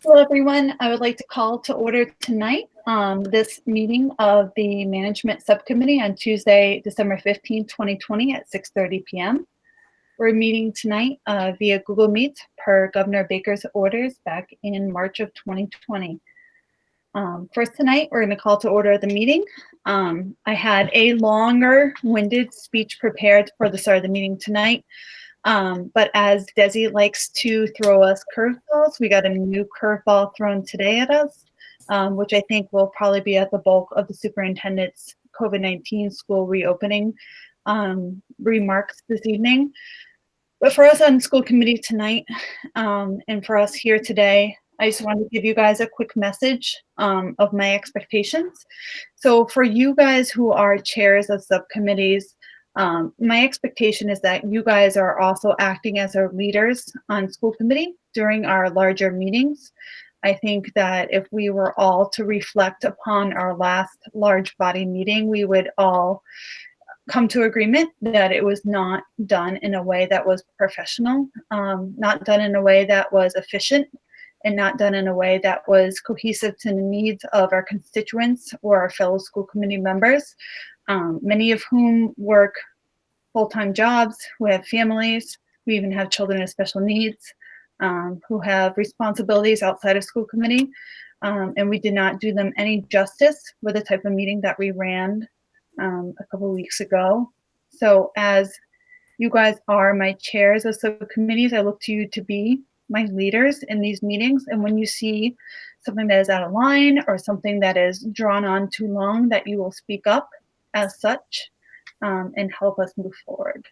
Hello, everyone. I would like to call to order tonight this meeting of the Management Subcommittee on Tuesday, December 15, 2020 at 6:30 p.m. We're meeting tonight via Google Meet per Governor Baker's orders back in March of 2020. First tonight, we're going to call to order the meeting. I had a longer-winded speech prepared for the start of the meeting tonight. But as Desi likes to throw us curveballs, we got a new curveball thrown today at us, which I think will probably be at the bulk of the superintendent's COVID-19 school reopening remarks this evening. But for us on school committee tonight, and for us here today, I just wanted to give you guys a quick message of my expectations. So for you guys who are chairs of subcommittees, my expectation is that you guys are also acting as our leaders on school committee during our larger meetings. I think that if we were all to reflect upon our last large body meeting, we would all come to agreement that it was not done in a way that was professional, not done in a way that was efficient, and not done in a way that was cohesive to the needs of our constituents or our fellow school committee members. Many of whom work full-time jobs, who have families, we even have children with special needs, who have responsibilities outside of school committee, and we did not do them any justice with the type of meeting that we ran a couple of weeks ago. So as you guys are my chairs of subcommittees, I look to you to be my leaders in these meetings, and when you see something that is out of line or something that is drawn on too long, that you will speak up as such and help us move forward.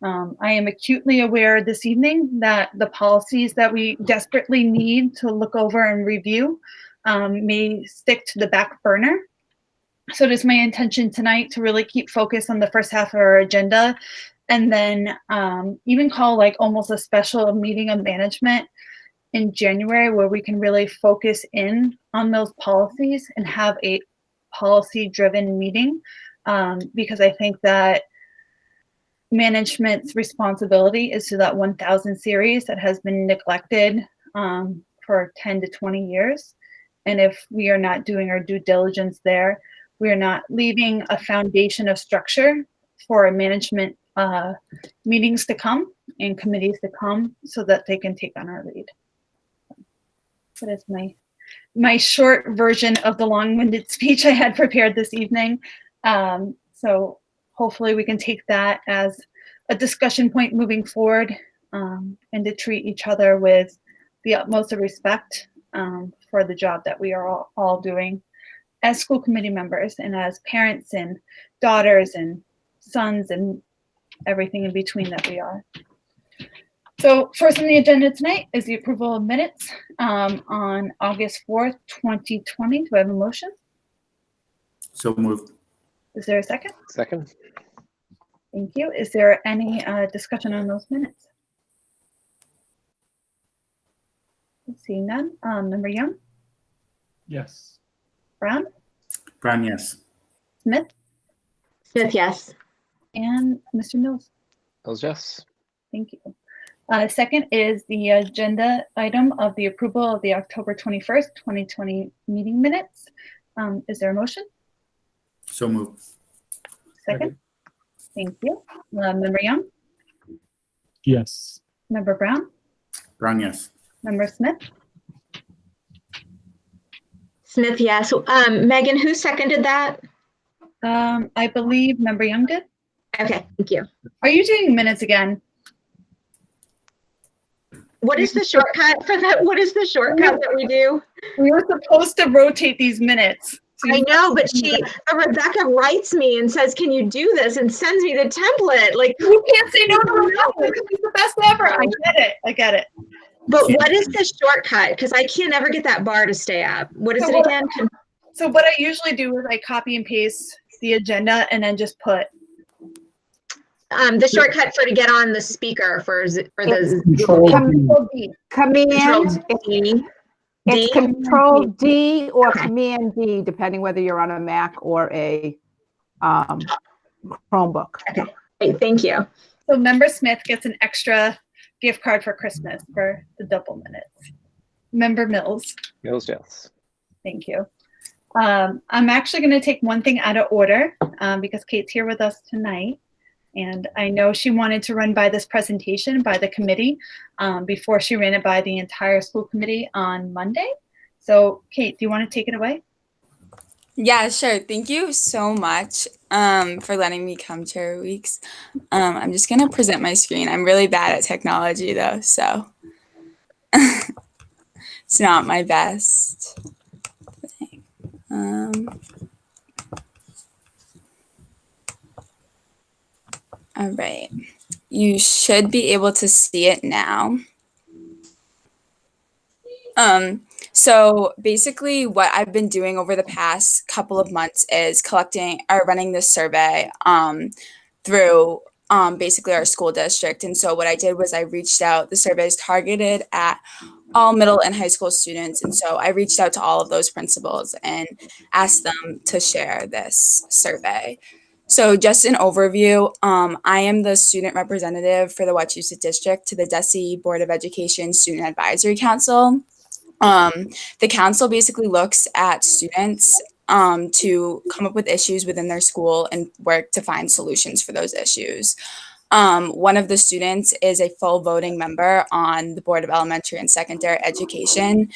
I am acutely aware this evening that the policies that we desperately need to look over and review may stick to the back burner. So it is my intention tonight to really keep focus on the first half of our agenda, and then even call like almost a special meeting of management in January where we can really focus in on those policies and have a policy-driven meeting. Because I think that management's responsibility is to that 1000 series that has been neglected for 10 to 20 years. And if we are not doing our due diligence there, we are not leaving a foundation of structure for management meetings to come and committees to come so that they can take on our lead. That is my short version of the long-winded speech I had prepared this evening. So hopefully we can take that as a discussion point moving forward, and to treat each other with the utmost of respect for the job that we are all doing as school committee members and as parents and daughters and sons and everything in between that we are. So first on the agenda tonight is the approval of minutes on August 4th, 2020. Do I have a motion? So moved. Is there a second? Second. Thank you. Is there any discussion on those minutes? Seeing none. Member Young? Yes. Brown? Brown, yes. Smith? Smith, yes. And Mr. Mills? Mills, yes. Thank you. Second is the agenda item of the approval of the October 21st, 2020 meeting minutes. Is there a motion? So moved. Second. Thank you. Member Young? Yes. Member Brown? Brown, yes. Member Smith? Smith, yes. Megan, who seconded that? I believe Member Young did. Okay, thank you. Are you doing minutes again? What is the shortcut for that? What is the shortcut that we do? We were supposed to rotate these minutes. So I know, but Rebecca writes me and says, can you do this? And sends me the template. Like, you can't say no to Rebecca. She's the best ever. I get it. But what is the shortcut? Because I can't ever get that bar to stay up. What is it again? So what I usually do is I copy and paste the agenda and then just put the shortcut for to get on the speaker for the Control D. Command D. It's Control D or Command D, depending whether you're on a Mac or a Chromebook. Okay, great, thank you. So Member Smith gets an extra gift card for Christmas for the double minutes. Member Mills, Mills, yes. thank you. I'm actually going to take one thing out of order because Kate's here with us tonight. And I know she wanted to run by this presentation by the committee before she ran it by the entire school committee on Monday. So Kate, do you want to take it away? Yeah, sure. Thank you so much for letting me come to your weeks. I'm just going to present my screen. I'm really bad at technology though, so it's not my best thing. All right. You should be able to see it now. So basically what I've been doing over the past couple of months is collecting or running this survey through basically our school district. And so what I did was I reached out, the survey is targeted at all middle and high school students. And so I reached out to all of those principals and asked them to share this survey. So just an overview, I am the student representative for the Wachusett District to the DESE Board of Education Student Advisory Council. The council basically looks at students to come up with issues within their school and work to find solutions for those issues. One of the students is a full voting member on the Board of Elementary and Secondary Education.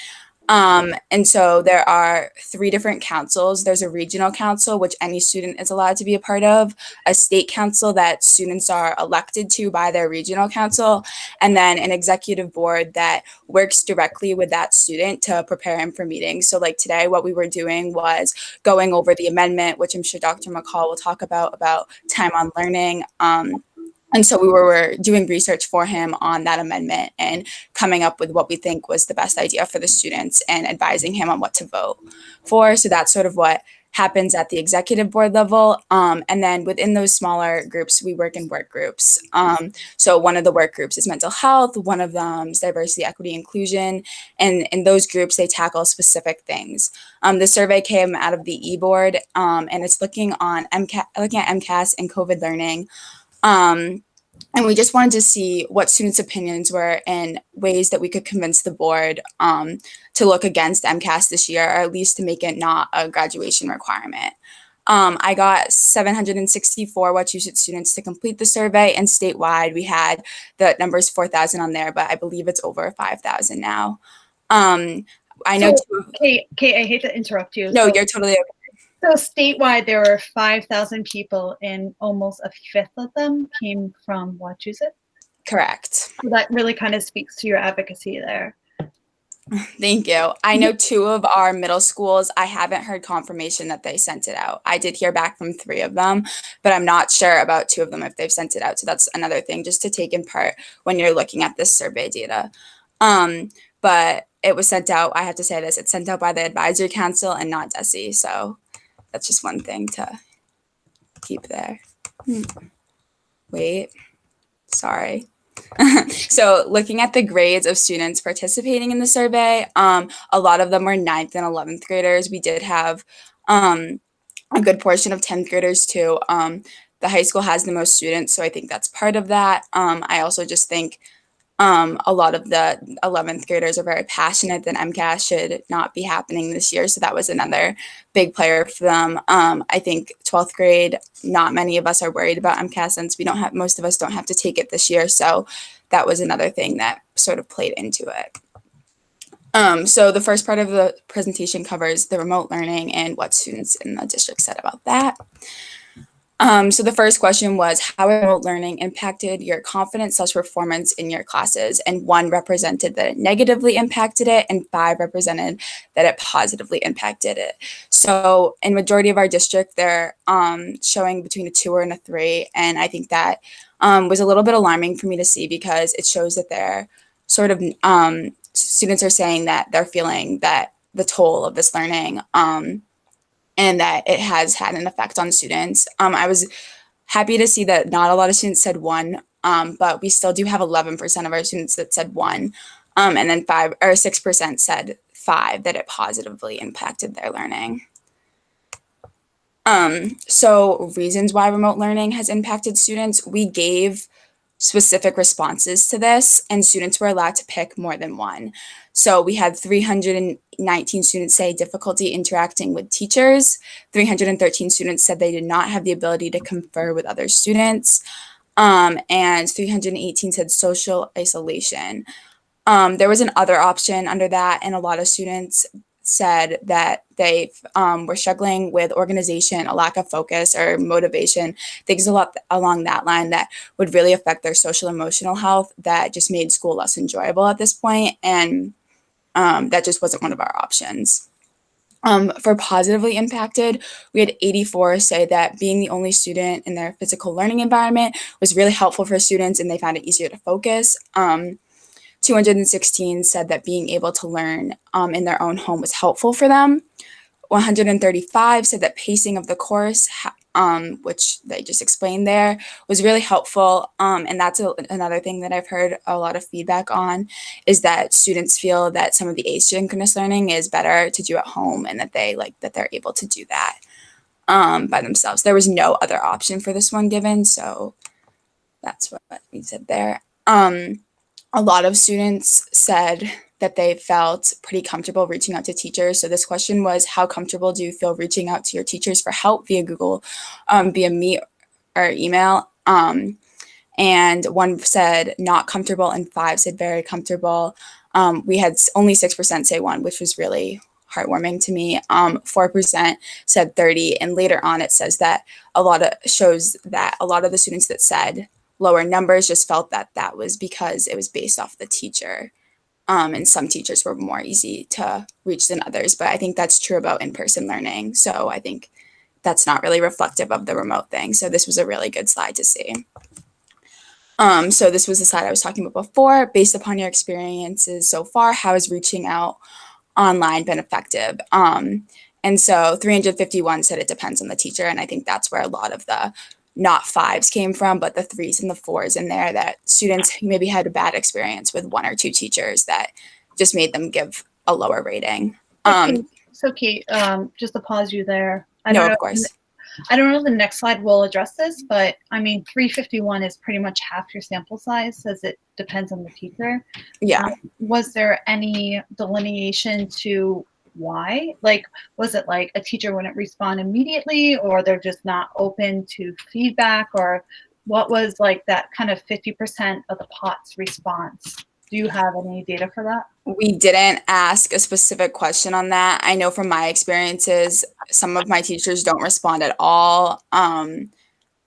And so there are 3 different councils. There's a regional council, which any student is allowed to be a part of, a state council that students are elected to by their regional council, and then an executive board that works directly with that student to prepare him for meetings. So like today, what we were doing was going over the amendment, which I'm sure Dr. McCall will talk about time on learning. And so we were doing research for him on that amendment and coming up with what we think was the best idea for the students and advising him on what to vote for. So that's sort of what happens at the executive board level. And then within those smaller groups, we work in work groups. So one of the work groups is mental health, one of them is diversity, equity, inclusion. And in those groups, they tackle specific things. The survey came out of the e-board and it's looking at MCAS and COVID learning. And we just wanted to see what students' opinions were and ways that we could convince the board to look against MCAS this year, or at least to make it not a graduation requirement. I got 764 Wachusett students to complete the survey, and statewide we had the numbers 4,000 on there, but I believe it's over 5,000 now. I know. So, Kate, I hate to interrupt you. No, So- you're totally okay. So statewide, there were 5,000 people, and almost a fifth of them came from Wachusett. Correct. So that really kind of speaks to your advocacy there. Thank you. I know 2 of our middle schools, I haven't heard confirmation that they sent it out. I did hear back from 3 of them, but I'm not sure about 2 of them if they've sent it out. So that's another thing just to take in part when you're looking at this survey data. But it was sent out, I have to say this, it's sent out by the advisory council and not DESE. So that's just one thing to keep there. Wait, sorry. So looking at the grades of students participating in the survey, a lot of them were 9th and 11th graders. We did have a good portion of 10th graders too. The high school has the most students, so I think that's part of that. I also just think a lot of the 11th graders are very passionate that MCAS should not be happening this year. So that was another big player for them. I think 12th grade, not many of us are worried about MCAS since most of us don't have to take it this year. So that was another thing that sort of played into it. So the first part of the presentation covers the remote learning and what students in the district said about that. So the first question was, how remote learning impacted your confidence/performance in your classes? And 1 represented that it negatively impacted it, and 5 represented that it positively impacted it. So in majority of our district, they're showing between a 2 and a 3. And I think that was a little bit alarming for me to see because it shows that they're sort of, students are saying that they're feeling that the toll of this learning and that it has had an effect on students. I was happy to see that not a lot of students said 1, but we still do have 11% of our students that said 1, and then 6% said 5, that it positively impacted their learning. So reasons why remote learning has impacted students, we gave specific responses to this, and students were allowed to pick more than one. So we had 319 students say difficulty interacting with teachers. 313 students said they did not have the ability to confer with other students. And 318 said social isolation. There was an other option under that, and a lot of students said that they were struggling with organization, a lack of focus or motivation, things a lot along that line that would really affect their social emotional health, that just made school less enjoyable at this point, and that just wasn't one of our options. For positively impacted, we had 84 say that being the only student in their physical learning environment was really helpful for students and they found it easier to focus. 216 said that being able to learn in their own home was helpful for them. 135 said that pacing of the course, which they just explained there, was really helpful. And that's another thing that I've heard a lot of feedback on, is that students feel that some of the asynchronous learning is better to do at home and that they're able to do that by themselves. There was no other option for this one given, so that's what we said there. A lot of students said that they felt pretty comfortable reaching out to teachers. So this question was, how comfortable do you feel reaching out to your teachers for help via Google, via Meet or email? And one said not comfortable and 5 said very comfortable. We had only 6% say 1, which was really heartwarming to me. 4% said 30, and later on it says that shows that a lot of the students that said lower numbers just felt that that was because it was based off the teacher. And some teachers were more easy to reach than others, but I think that's true about in-person learning. So I think that's not really reflective of the remote thing. So this was a really good slide to see. So this was the slide I was talking about before. Based upon your experiences so far, how has reaching out online been effective? And so 351 said it depends on the teacher. And I think that's where a lot of the not 5s came from, but the 3s and the 4s in there, that students maybe had a bad experience with 1 or 2 teachers that just made them give a lower rating. So Kate, just to pause you there. Of course. I don't know if the next slide will address this, but I mean, 351 is pretty much half your sample size, as it depends on the teacher. Yeah. Was there any delineation to why? Like, was it like a teacher wouldn't respond immediately, or they're just not open to feedback, or what was like that kind of 50% of the POTS response? Do you have any data for that? We didn't ask a specific question on that. I know from my experiences, some of my teachers don't respond at all.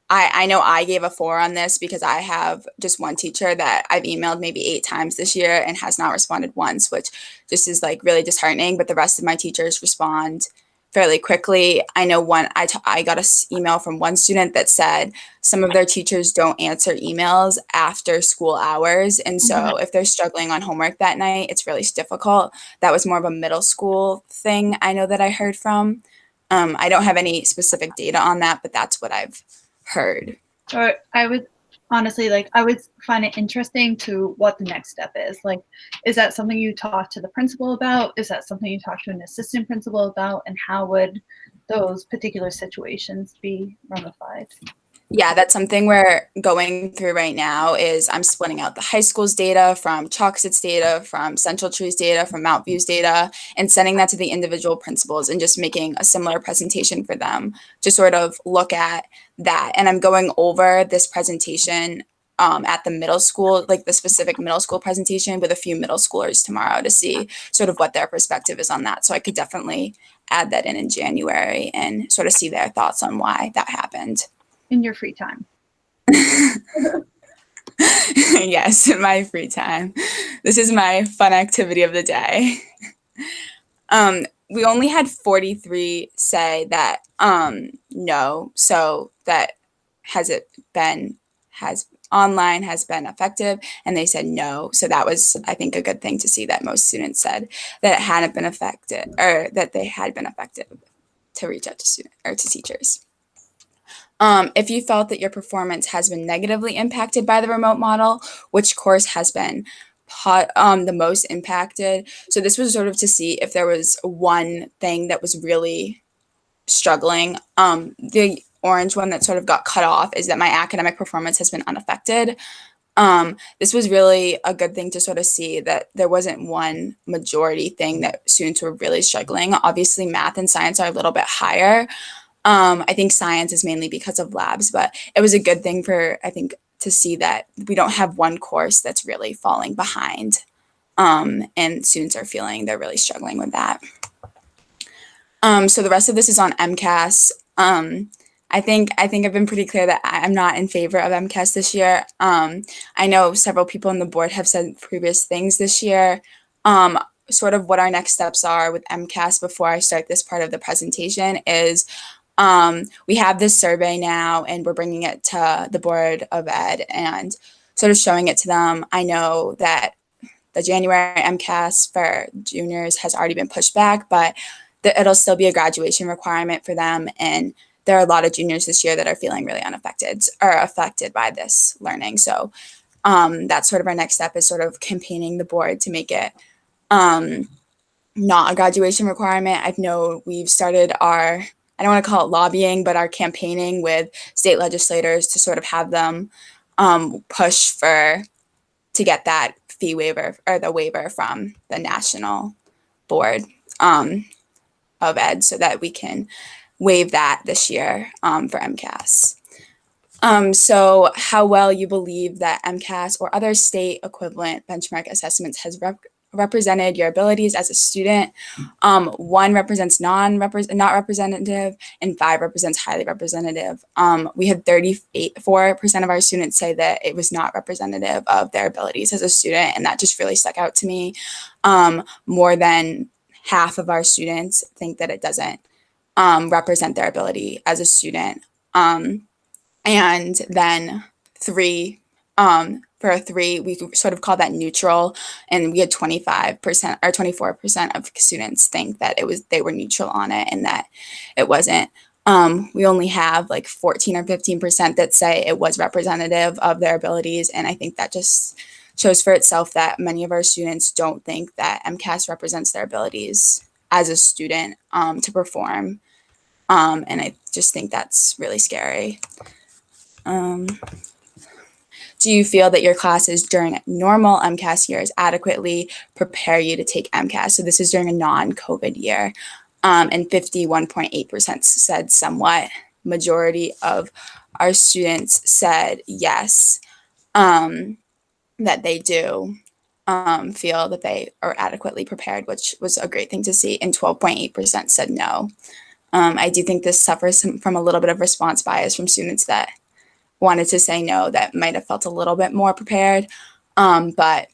I know I gave a 4 on this because I have just one teacher that I've emailed maybe 8 times this year and has not responded once, which just is like really disheartening. But the rest of my teachers respond fairly quickly. I know I got an email from one student that said some of their teachers don't answer emails after school hours. And so if they're struggling on homework that night, it's really difficult. That was more of a middle school thing I know that I heard from. I don't have any specific data on that, but that's what I've heard. Or I would honestly, I would find it interesting to what the next step is. Like, is that something you talk to the principal about? Is that something you talk to an assistant principal about? And how would those particular situations be ramified? Yeah, that's something we're going through right now. Is I'm splitting out the high school's data from Chalksit's data, from Central Tree's data, from Mount View's data, and sending that to the individual principals and just making a similar presentation for them to sort of look at that. And I'm going over this presentation at the middle school, like the specific middle school presentation, with a few middle schoolers tomorrow to see sort of what their perspective is on that. So I could definitely add that in January and sort of see their thoughts on why that happened. In your free time. Yes, in my free time. This is my fun activity of the day. We only had 43 say that no, so that online has been effective, and they said no. So that was, I think, a good thing to see, that most students said that it hadn't been effective, or that they had been effective to reach out to students or to teachers. If you felt that your performance has been negatively impacted by the remote model, which course has been the most impacted? So this was sort of to see if there was one thing that was really struggling. The orange one that sort of got cut off is that my academic performance has been unaffected. This was really a good thing to sort of see that there wasn't one majority thing that students were really struggling. Obviously, math and science are a little bit higher. I think science is mainly because of labs, but it was a good thing for, I think, to see that we don't have one course that's really falling behind. And students are feeling they're really struggling with that. So the rest of this is on MCAS. I think I've been pretty clear that I'm not in favor of MCAS this year. I know several people on the board have said previous things this year. Sort of what our next steps are with MCAS before I start this part of the presentation is we have this survey now and we're bringing it to the Board of Ed and sort of showing it to them. I know that the January MCAS for juniors has already been pushed back, but it'll still be a graduation requirement for them. And there are a lot of juniors this year that are feeling really unaffected or affected by this learning. So that's sort of our next step is sort of campaigning the board to make it not a graduation requirement. I know we've started our, I don't want to call it lobbying, but our campaigning with state legislators to sort of have them push to get that fee waiver or the waiver from the National Board of Ed so that we can waive that this year for MCAS. So how well you believe that MCAS or other state equivalent benchmark assessments has represented your abilities as a student. 1 represents not representative and 5 represents highly representative. We had 4% of our students say that it was not representative of their abilities as a student, and that just really stuck out to me. More than half of our students think that it doesn't represent their ability as a student. And then 3, for a 3, we sort of call that neutral, and we had 25% or 24% of students think that they were neutral on it and that it wasn't. We only have like 14 or 15% that say it was representative of their abilities, and I think that just shows for itself that many of our students don't think that MCAS represents their abilities as a student to perform, and I just think that's really scary. Do you feel that your classes during normal MCAS years adequately prepare you to take MCAS? So this is during a non-COVID year, and 51.8% said somewhat. Majority of our students said yes, that they do feel that they are adequately prepared, which was a great thing to see, and 12.8% said no. I do think this suffers from a little bit of response bias from students that wanted to say no that might have felt a little bit more prepared, but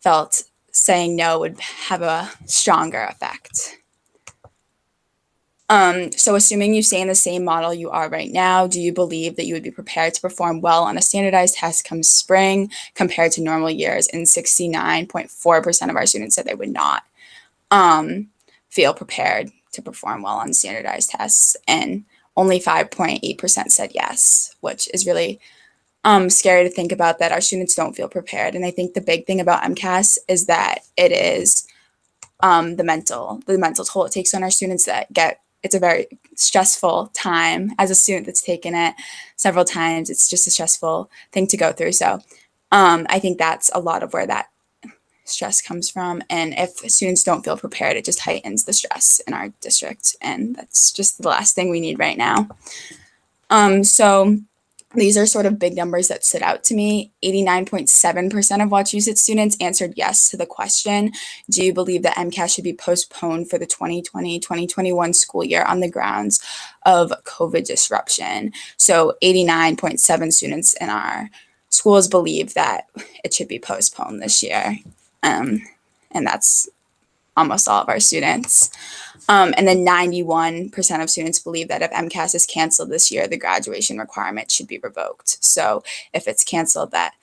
felt saying no would have a stronger effect. So assuming you stay in the same model you are right now, do you believe that you would be prepared to perform well on a standardized test come spring compared to normal years? And 69.4% of our students said they would not feel prepared to perform well on standardized tests, and only 5.8% said yes, which is really scary to think about, that our students don't feel prepared. And I think the big thing about MCAS is that it is the mental toll it takes on our students it's a very stressful time as a student that's taken it several times. It's just a stressful thing to go through. So I think that's a lot of where that stress comes from. And if students don't feel prepared, it just heightens the stress in our district. And that's just the last thing we need right now. So these are sort of big numbers that stood out to me. 89.7% of Wachusett students answered yes to the question, do you believe that MCAS should be postponed for the 2020-2021 school year on the grounds of COVID disruption? So 89.7 students in our schools believe that it should be postponed this year. And that's almost all of our students. And then 91% of students believe that if MCAS is canceled this year, the graduation requirement should be revoked. So if it's canceled, that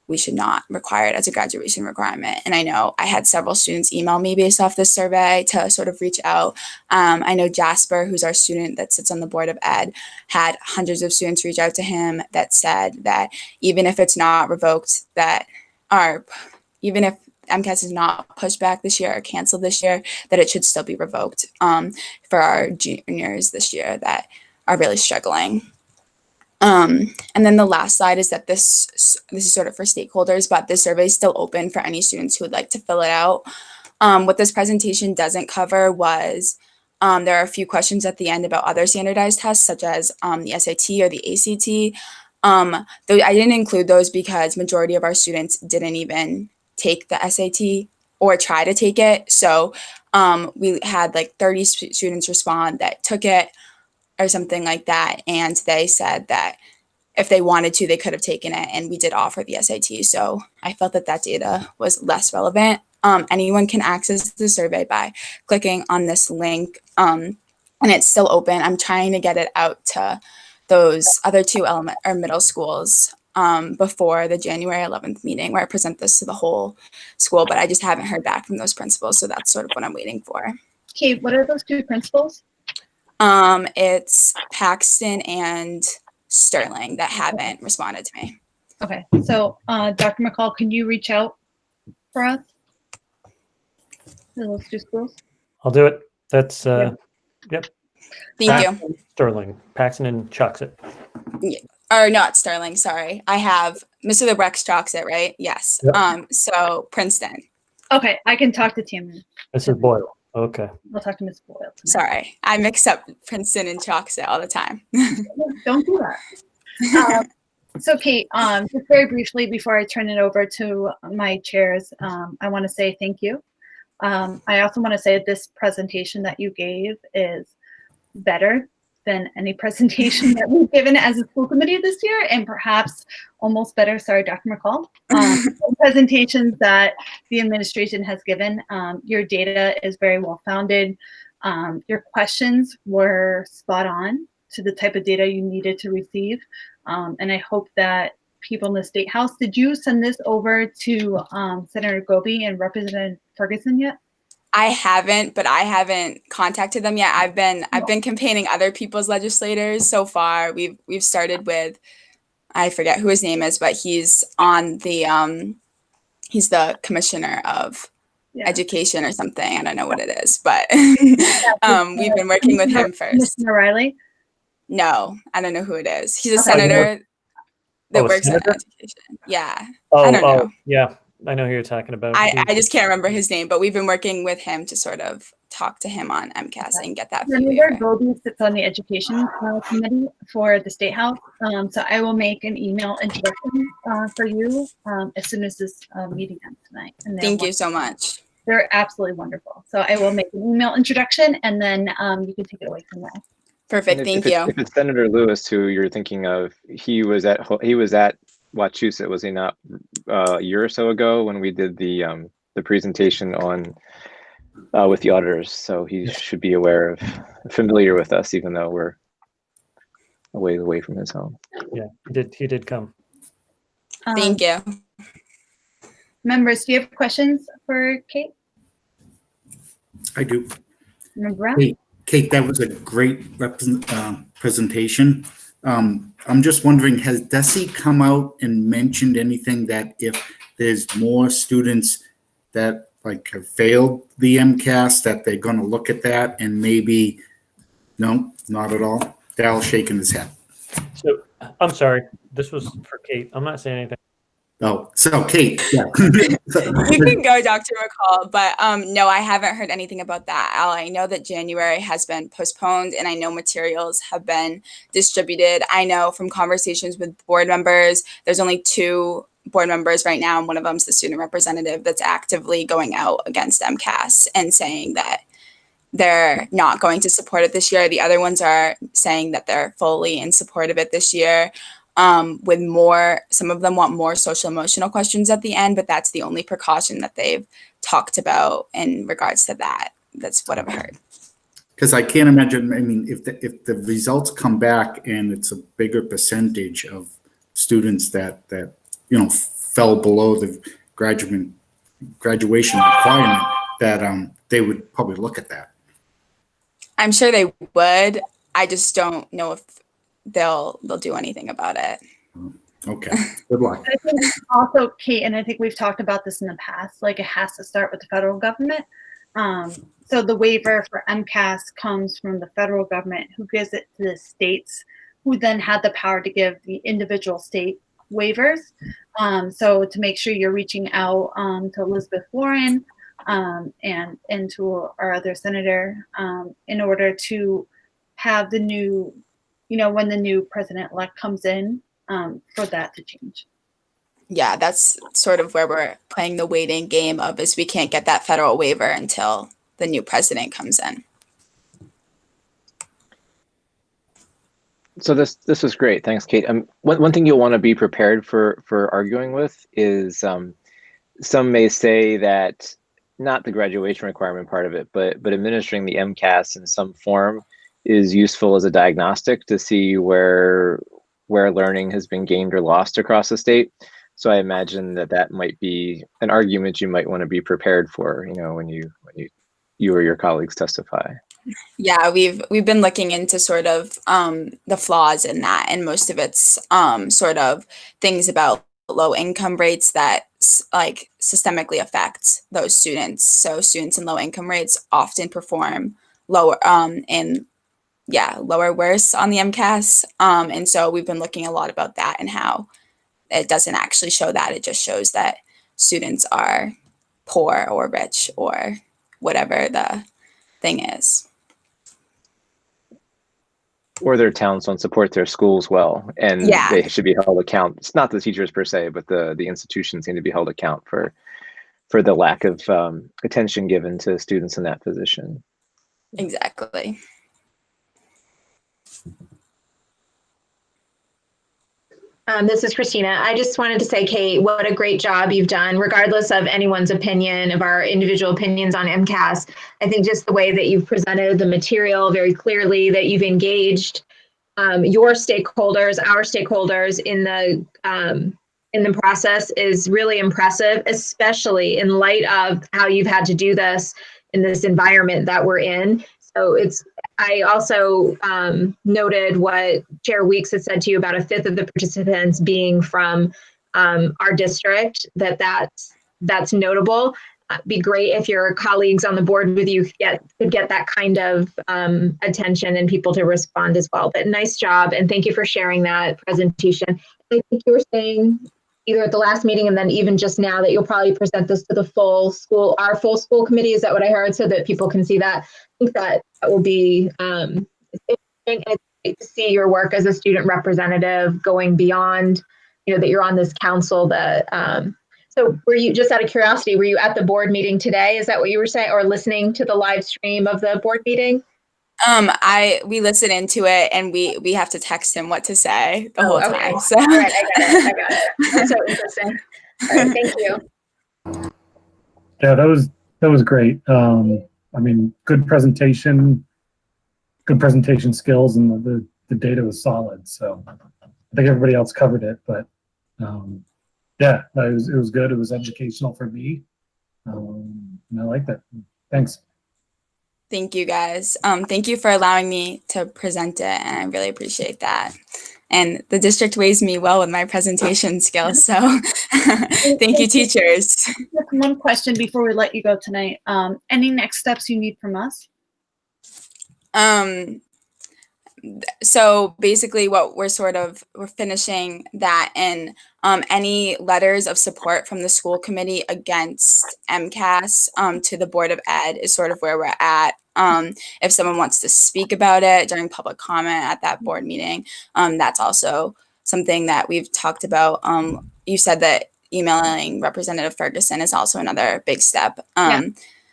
we should not require it as a graduation requirement. And I know I had several students email me based off this survey to sort of reach out. I know Jasper, who's our student that sits on the Board of Ed, had hundreds of students reach out to him that said that even if it's not revoked, even if MCAS is not pushed back this year or canceled this year, that it should still be revoked for our juniors this year that are really struggling. And then the last slide is that this is sort of for stakeholders, but this survey is still open for any students who would like to fill it out. What this presentation doesn't cover was there are a few questions at the end about other standardized tests, such as the SAT or the ACT. Though I didn't include those because majority of our students didn't even take the SAT or try to take it. So we had like 30 students respond that took it or something like that. And they said that if they wanted to, they could have taken it. And we did offer the SAT. So I felt that that data was less relevant. Anyone can access the survey by clicking on this link. And it's still open. I'm trying to get it out to those other two middle schools before the January 11th meeting where I present this to the whole school, but I just haven't heard back from those principals. So that's sort of what I'm waiting for. Kate, what are those two principals? It's Paxton and Sterling that haven't responded to me. Okay, so Dr. McCall, can you reach out for us? To those two schools? I'll do it. That's Thank you. Sterling, Paxton and Chucks it. Or not Sterling, sorry. I have Mr. LeBrex chalks it, right? Yes. Yep. So Princeton. Okay, I can talk to Tammy. Mrs. Boyle. Okay. I'll talk to Ms. Boyle tonight. Sorry. I mix up Princeton and chalks it all the time. Don't do that. So Kate, just very briefly before I turn it over to my chairs, I want to say thank you. I also want to say this presentation that you gave is better than any presentation that we've given as a school committee this year, and perhaps almost better, sorry, Dr. McCall, presentations that the administration has given. Your data is very well founded. Your questions were spot on to the type of data you needed to receive. And I hope that people in the State House, did you send this over to Senator Goby and Representative Ferguson yet? I haven't, but I haven't contacted them yet. I've been campaigning other people's legislators so far. We've started with, I forget who his name is, but he's on the he's the commissioner of education or something. I don't know what it is, but we've been working with him first. Mr. Riley? No, I don't know who it is. He's a senator that works in education. Yeah. I don't know. Yeah. I know who you're talking about. I just can't remember his name, but we've been working with him to sort of talk to him on MCAS and get that Senator Goby sits on the education committee for the State House. So I will make an email introduction for you as soon as this meeting ends tonight. And thank you so much. They're absolutely wonderful. So I will make an email introduction and then you can take it away from there. Perfect. Thank you. If it's Senator Lewis, who you're thinking of, he was at Wachusett, was he not, a year or so ago when we did the presentation on with the auditors? So he should be familiar with us, even though we're a ways away from his home. Yeah, he did come. Thank you. Members, do you have questions for Kate? I do. Brown? Kate, that was a great presentation. I'm just wondering, has DESE come out and mentioned anything that if there's more students that like have failed the MCAS, that they're going to look at that and maybe, no, not at all? Dal's shaking his head. So I'm sorry, this was for Kate. I'm not saying anything. Oh, so Kate, yeah. You can go, Dr. McCall, but no, I haven't heard anything about that. I know that January has been postponed and I know materials have been distributed. I know from conversations with board members, there's only 2 board members right now, and one of them is the student representative that's actively going out against MCAS and saying that they're not going to support it this year. The other ones are saying that they're fully in support of it this year. With more, some of them want more social emotional questions at the end, but that's the only precaution that they've talked about in regards to that. That's what I've heard. Because I can't imagine, I mean, if the results come back and it's a bigger percentage of students that fell below the graduation requirement, that they would probably look at that. I'm sure they would. I just don't know if they'll do anything about it. Okay, good luck. I think also, Kate, and I think we've talked about this in the past, like it has to start with the federal government. So the waiver for MCAS comes from the federal government, who gives it to the states who then had the power to give the individual state waivers. So to make sure you're reaching out to Elizabeth Warren and to our other senator in order to have the new, when the new president-elect comes in, for that to change. Yeah, that's sort of where we're playing the waiting game of, is we can't get that federal waiver until the new president comes in. So this was great. Thanks, Kate. One thing you'll want to be prepared for arguing with is some may say that not the graduation requirement part of it, but administering the MCAS in some form is useful as a diagnostic to see where learning has been gained or lost across the state. So I imagine that might be an argument you might want to be prepared for, when you or your colleagues testify. Yeah, we've been looking into sort of the flaws in that, and most of it's sort of things about low income rates that like systemically affect those students. So students in low income rates often perform lower lower worse on the MCAS. And so we've been looking a lot about that and how it doesn't actually show that. It just shows that students are poor or rich or whatever the thing is. Or their towns don't support their schools well, and Yeah. they should be held account. It's not the teachers per se, but the institutions need to be held account for the lack of attention given to students in that position. Exactly. This is Christina. I just wanted to say, Kate, what a great job you've done, regardless of anyone's opinion, of our individual opinions on MCAS. I think just the way that you've presented the material very clearly, that you've engaged your stakeholders, our stakeholders in the process is really impressive, especially in light of how you've had to do this in this environment that we're in. So I also noted what Chair Weeks had said to you about 1/5 of the participants being from our district, that's notable. Be great if your colleagues on the board with you could get that kind of attention and people to respond as well. But nice job, and thank you for sharing that presentation. I think you were saying either at the last meeting and then even just now that you'll probably present this to the our full school committee. Is that what I heard? So that people can see that. I think that will be interesting, and it's great to see your work as a student representative going beyond, that you're on this council. So were you, just out of curiosity, were you at the board meeting today? Is that what you were saying, or listening to the live stream of the board meeting? We listen into it, and we have to text him what to say the whole Okay. time. So All right, I got it. That's so interesting. All right, thank you. Yeah, that was great. I mean, good presentation skills, and the data was solid. So I think everybody else covered it, but yeah, it was good. It was educational for me, and I like that. Thanks. thank you guys. Thank you for allowing me to present it, and I really appreciate that. And the district weighs me well with my presentation skills. So thank you, teachers. Just one question before we let you go tonight. Any next steps you need from us? So basically what we're finishing that, and any letters of support from the school committee against MCAS to the Board of Ed is sort of where we're at. If someone wants to speak about it during public comment at that board meeting, that's also something that we've talked about. You said that emailing Representative Ferguson is also another big step. Yeah.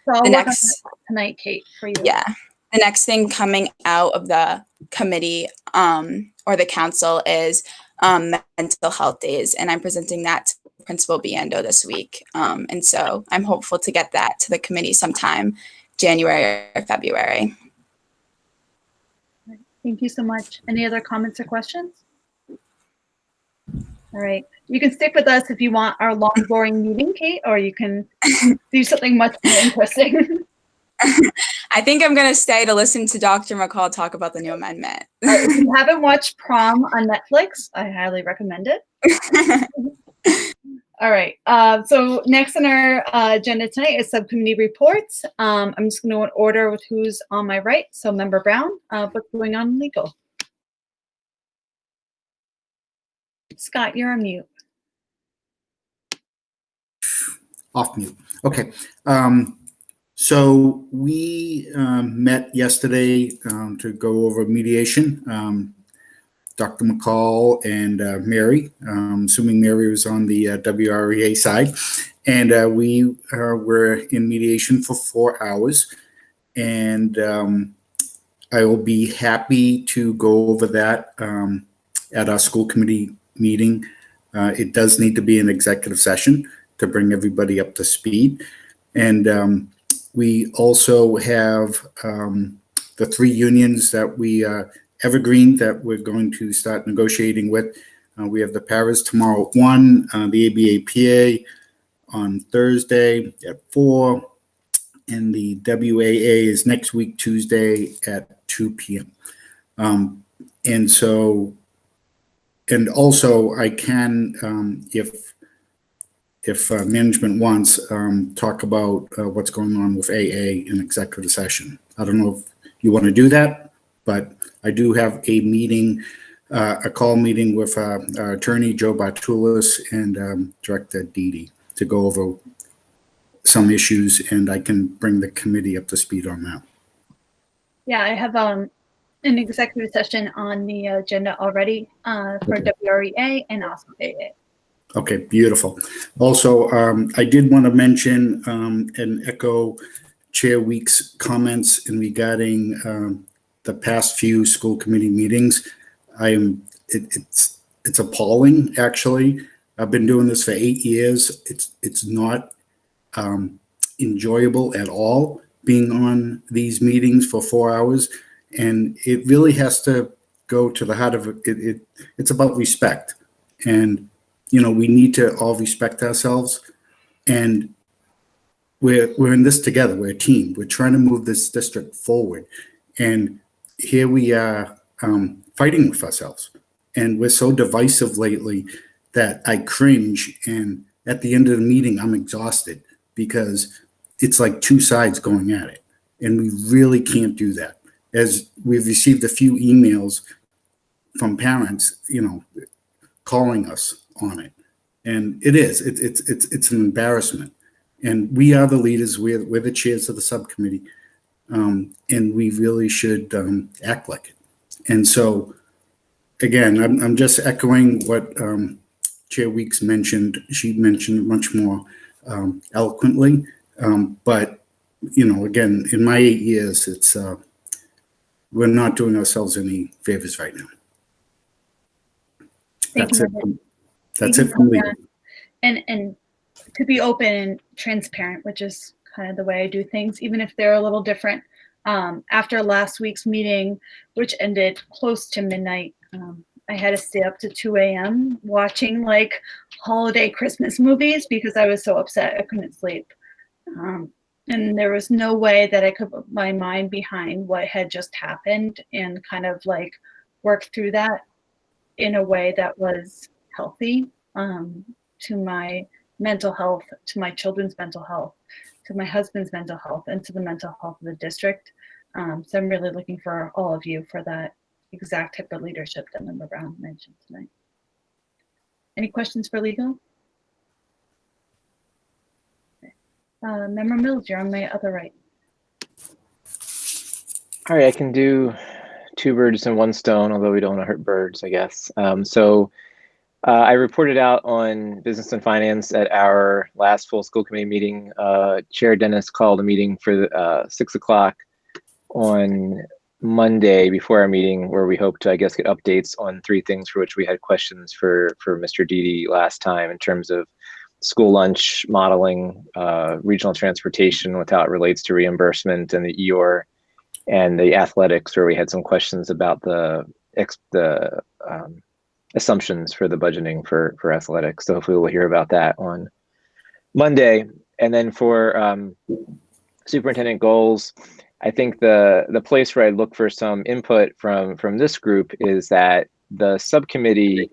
So I'll the work next on that tonight, Kate, for you. Yeah. The next thing coming out of the committee or the council is mental health days, and I'm presenting that to Principal Biendo this week. And so I'm hopeful to get that to the committee sometime January or February. Thank you so much. Any other comments or questions? All right. You can stick with us if you want our long, boring meeting, Kate, or you can do something much more interesting. I think I'm going to stay to listen to Dr. McCall talk about the new amendment. If you haven't watched Prom on Netflix, I highly recommend it. All right. So next on our agenda tonight is subcommittee reports. I'm just going to order with who's on my right. So Member Brown, what's going on in legal? Scott, you're on mute. Off mute. Okay. So we met yesterday to go over mediation. Dr. McCall and Mary, assuming Mary was on the WREA side. And we were in mediation for 4 hours. And I will be happy to go over that at our school committee meeting. It does need to be an executive session to bring everybody up to speed. And we also have the 3 unions that we evergreen that we're going to start negotiating with. We have the Paras tomorrow at 1, the ABAPA on Thursday at 4, and the WAA is next week, Tuesday at 2 p.m. And also I can, if management wants, talk about what's going on with AA in executive session. I don't know if you want to do that, but I do have a meeting, a call meeting with our attorney, Joe Bartulis, and Director Didi to go over some issues, and I can bring the committee up to speed on that. Yeah, I have an executive session on the agenda already for Okay. WREA and also AA. Okay, beautiful. Also, I did want to mention and echo Chair Weeks' comments in regarding the past few school committee meetings. It's appalling, actually. I've been doing this for 8 years. It's not enjoyable at all being on these meetings for 4 hours, and it really has to go to the heart of it. It's about respect, and we need to all respect ourselves, and we're in this together. We're a team. We're trying to move this district forward, and here we are fighting with ourselves, and we're so divisive lately that I cringe, and at the end of the meeting I'm exhausted because it's like 2 sides going at it, and we really can't do that. As we've received a few emails from parents, calling us on it, and it's an embarrassment. And we are the leaders. We're the chairs of the subcommittee, and we really should act like it. And so, again, I'm just echoing what Chair Weeks mentioned. She mentioned much more eloquently, but again, in my 8 years, it's we're not doing ourselves any favors right now. Thank you. That's it from me. And to be open and transparent, which is kind of the way I do things, even if they're a little different. After last week's meeting, which ended close to midnight, I had to stay up to 2 a.m. watching like holiday Christmas movies because I was so upset I couldn't sleep. And there was no way that I could put my mind behind what had just happened and kind of like work through that in a way that was healthy to my mental health, to my children's mental health, to my husband's mental health, and to the mental health of the district. So I'm really looking for all of you for that exact type of leadership that Member Brown mentioned tonight. Any questions for legal? Member Mills, you're on my other right. All right, I can do 2 birds and 1 stone, although we don't want to hurt birds, I guess. I reported out on business and finance at our last full school committee meeting. Chair Dennis called a meeting for 6 o'clock on Monday before our meeting, where we hope to, I guess, get updates on 3 things for which we had questions for Mr. Didi last time in terms of school lunch modeling, regional transportation with how it relates to reimbursement and the EOR, and the athletics, where we had some questions about the assumptions for the budgeting for athletics. So hopefully we'll hear about that on Monday. And then for superintendent goals, I think the place where I look for some input from this group is that the subcommittee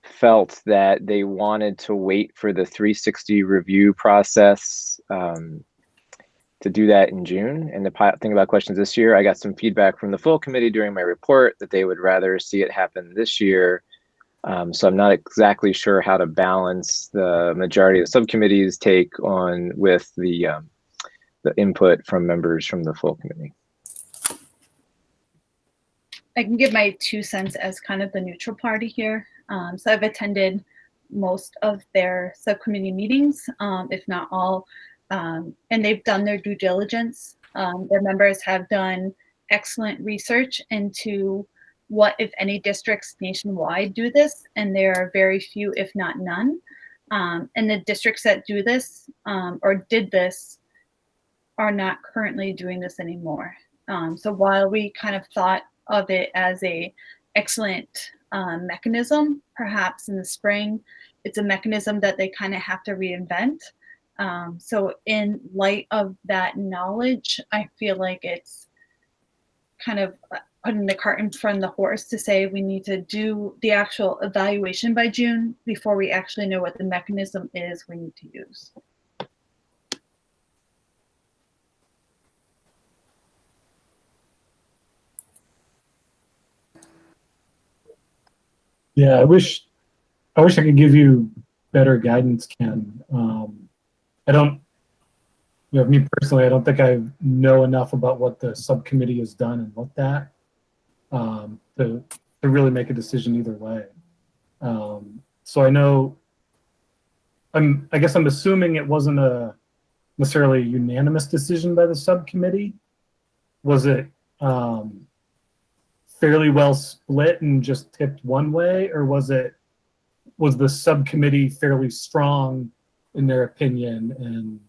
felt that they wanted to wait for the 360 review process to do that in June. And the thing about questions this year, I got some feedback from the full committee during my report that they would rather see it happen this year So I'm not exactly sure how to balance the majority of the subcommittees take on with the input from members from the full committee. I can give my 2 cents as kind of the neutral party here. So I've attended most of their subcommittee meetings, if not all, and they've done their due diligence. Their members have done excellent research into what, if any, districts nationwide do this, and there are very few, if not none. And the districts that do this or did this are not currently doing this anymore. So while we kind of thought of it as a excellent mechanism, perhaps in the spring, it's a mechanism that they kind of have to reinvent. So in light of that knowledge, I feel like it's kind of putting the cart in front of the horse to say we need to do the actual evaluation by June before we actually know what the mechanism is we need to use. Yeah, I wish I could give you better guidance, Ken. I don't, me personally, I don't think I know enough about what the subcommittee has done and looked at to really make a decision either way. So I know, I guess I'm assuming it wasn't a necessarily a unanimous decision by the subcommittee. Was it fairly well split and just tipped one way, or was the subcommittee fairly strong in their opinion? And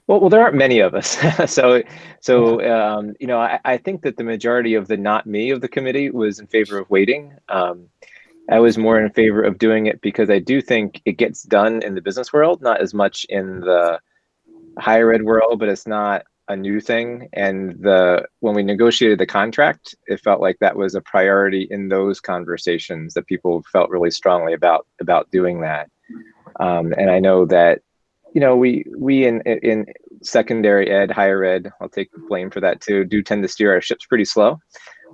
well, there aren't many of us, so you know, I think that the majority of the not me of the committee was in favor of waiting. I was more in favor of doing it because I do think it gets done in the business world, not as much in the higher ed world, but it's not a new thing. And when we negotiated the contract, it felt like that was a priority in those conversations, that people felt really strongly about doing that. And I know that, you know, we in secondary ed, higher ed, I'll take blame for that too, do tend to steer our ships pretty slow.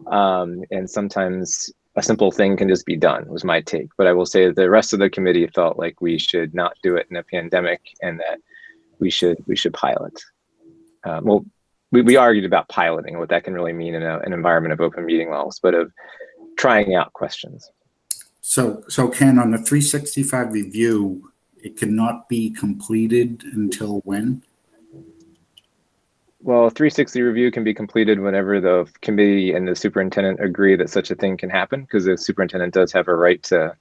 And sometimes a simple thing can just be done, was my take. But I will say that the rest of the committee felt like we should not do it in a pandemic, and that we should pilot. Well, we argued about piloting, what that can really mean in an environment of open meeting laws, but of trying out questions. So Ken, on the 365 review, it cannot be completed until when? Well, 360 review can be completed whenever the committee and the superintendent agree that such a thing can happen, because the superintendent does have a right to,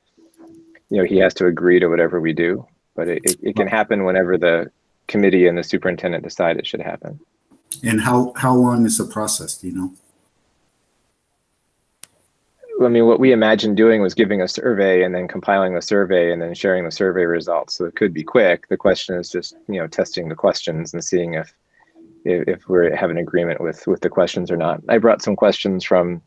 you know, he has to agree to whatever we do, but it can happen whenever the committee and the superintendent decide it should happen. And how long is the process, do you know? I mean, what we imagined doing was giving a survey and then compiling the survey and then sharing the survey results. So it could be quick. The question is just, you know, testing the questions and seeing if we have an agreement with the questions or not. I brought some questions from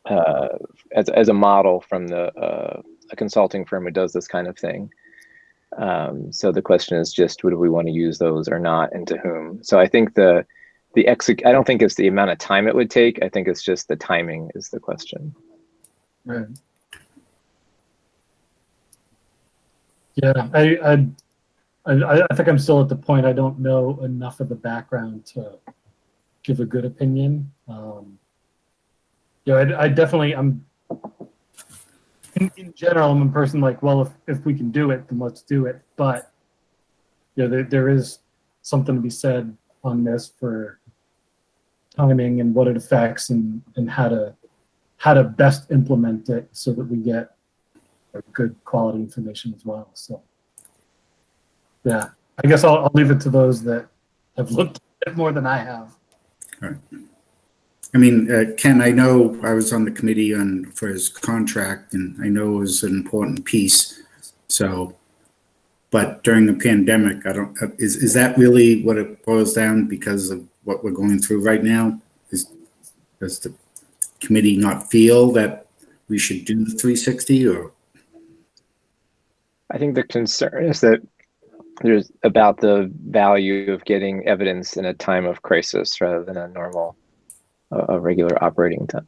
as a model from a consulting firm who does this kind of thing. So the question is just, would we want to use those or not, and to whom? So I think I don't think it's the amount of time it would take. I think it's just the timing is the question. right. Yeah, I think I'm still at the point I don't know enough of the background to give a good opinion. Yeah, I definitely, in general, I'm a person like, well, if we can do it, then let's do it. But yeah, there is something to be said on this for timing and what it affects, and how to best implement it so that we get good quality information as well. So yeah, I guess I'll leave it to those that have looked at it more than I have. All right. I mean, Ken, I know I was on the committee for his contract, and I know it was an important piece. So, but during the pandemic, is that really what it boils down, because of what we're going through right now? Does the committee not feel that we should do the 360, or? I think the concern is that there's about the value of getting evidence in a time of crisis rather than a regular operating time.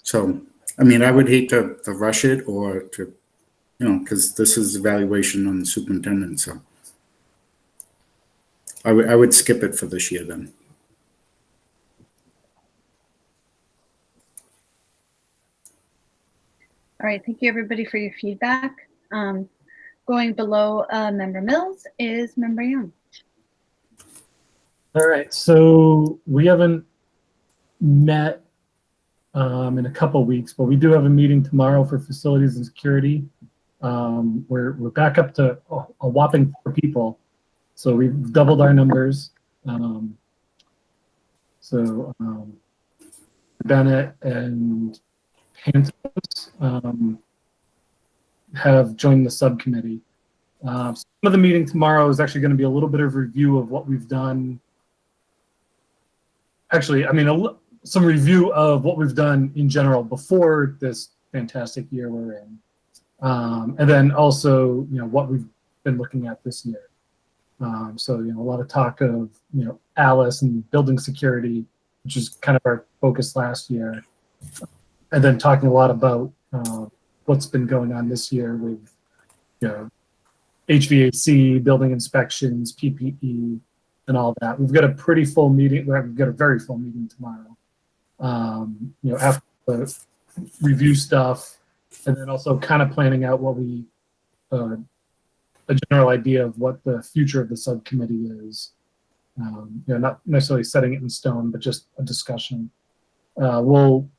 So I mean, I would hate to rush it or to, because this is evaluation on the superintendent, so. I would skip it for this year then. All right, thank you everybody for your feedback. Going below Member Mills is Member Young. All right, so we haven't met in a couple weeks, but we do have a meeting tomorrow for facilities and security. We're back up to a whopping 4 people, so we've doubled our numbers. Bennett and Pantos have joined the subcommittee. Some of the meeting tomorrow is actually going to be a little bit of review of what we've done. Actually, I mean, some review of what we've done in general before this fantastic year we're in. And then also, what we've been looking at this year. So, a lot of talk of, Alice and building security, which is kind of our focus last year. And then talking a lot about what's been going on this year with, HVAC, building inspections, PPE, and all that. We've got a pretty full meeting. We've got a very full meeting tomorrow. After the review stuff, and then also kind of planning out what we, a general idea of what the future of the subcommittee is. Not necessarily setting it in stone, but just a discussion. We'll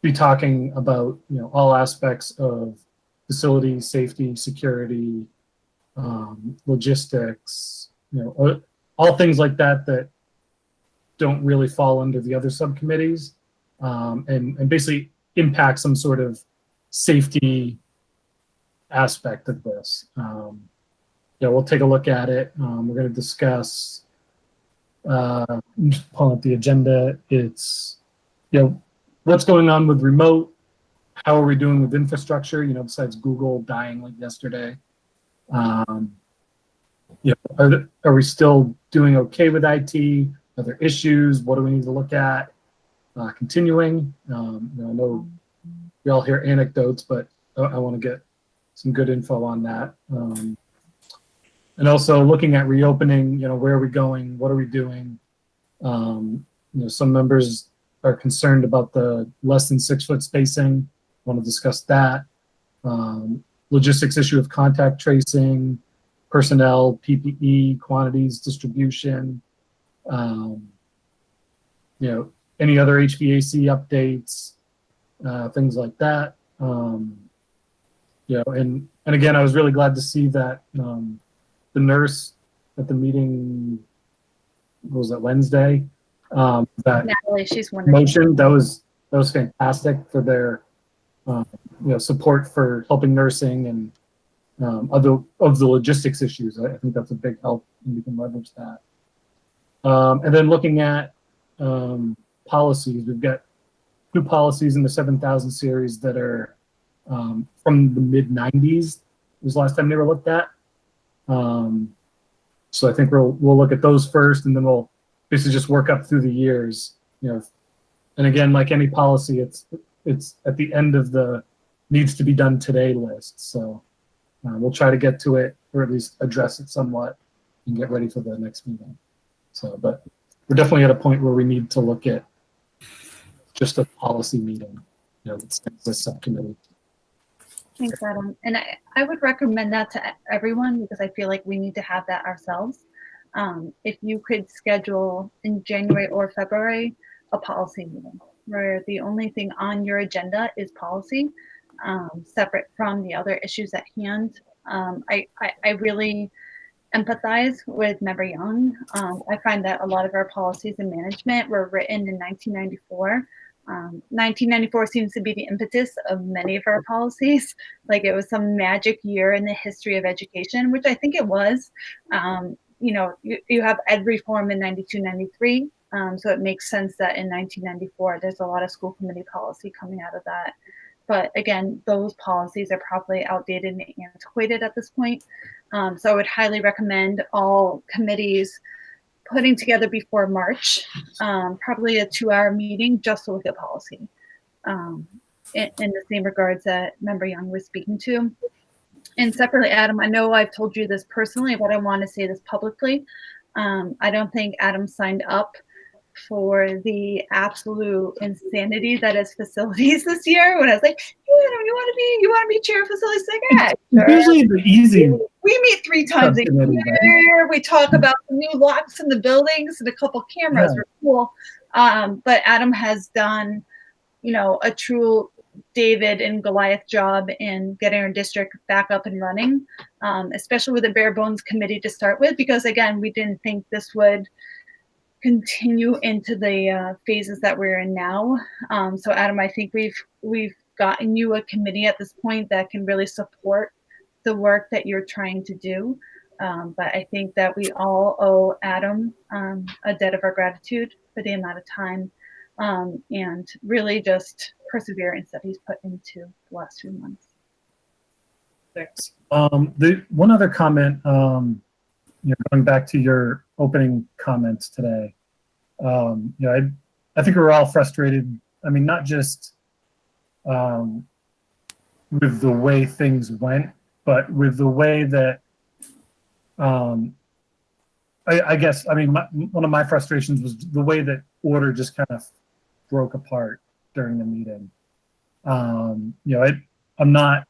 be talking about, all aspects of facility, safety, security, logistics, all things like that don't really fall under the other subcommittees, and basically impact some sort of safety aspect of this. We'll take a look at it. We're going to discuss, I'm just pulling up the agenda. It's, what's going on with remote, how are we doing with infrastructure, besides Google dying like yesterday. Are we still doing okay with IT? Are there issues? What do we need to look at? Continuing, I know we all hear anecdotes, but I want to get some good info on that. And also looking at reopening, where are we going? What are we doing? Some members are concerned about the less than 6 foot spacing. Want to discuss that. Logistics issue of contact tracing, personnel, PPE, quantities, distribution, any other HVAC updates, things like that. And again, I was really glad to see that the nurse at the meeting, what was that, Wednesday? That Natalie, she's wonderful. motion, that was fantastic for their support for helping nursing and other of the logistics issues. I think that's a big help, and we can leverage that. And then looking at policies, we've got 2 policies in the 7000 series that are from the mid 90s. Was the last time they were looked at. So I think we'll look at those first, and then we'll basically just work up through the years. And again, like any policy, it's at the end of the needs to be done today list. So we'll try to get to it, or at least address it somewhat, and get ready for the next meeting. So, but we're definitely at a point where we need to look at just a policy meeting, the subcommittee. Thanks, Adam. And I would recommend that to everyone, because I feel like we need to have that ourselves. If you could schedule in January or February a policy meeting where the only thing on your agenda is policy, separate from the other issues at hand. I really empathize with Member Young. I find that a lot of our policies and management were written in 1994. 1994 seems to be the impetus of many of our policies. Like it was some magic year in the history of education, which I think it was. You have ed reform in 92, 93. So it makes sense that in 1994, there's a lot of school committee policy coming out of that. But again, those policies are probably outdated and antiquated at this point. So I would highly recommend all committees putting together before March, probably a 2-hour meeting just to look at policy. in the same regards that Member Young was speaking to. And separately, Adam, I know I've told you this personally, but I want to say this publicly. I don't think Adam signed up for the absolute insanity that is facilities this year. When I was like, hey, Adam, you want to be chair of facilities? Like, yeah, sure. Usually the easy. We meet 3 times a Subcommittee, year. We talk about the new locks in the buildings and a couple cameras Yeah. were cool. But Adam has done, a true David and Goliath job in getting our district back up and running, especially with a bare bones committee to start with, because again, we didn't think this would continue into the phases that we're in now. So Adam, I think we've gotten you a committee at this point that can really support the work that you're trying to do. But I think that we all owe Adam a debt of our gratitude for the amount of time and really just perseverance that he's put into the last few months. Thanks. The one other comment, going back to your opening comments today, I think we're all frustrated. I mean, not just with the way things went, but with the way that I guess, one of my frustrations was the way that order just kind of broke apart during the meeting. I'm not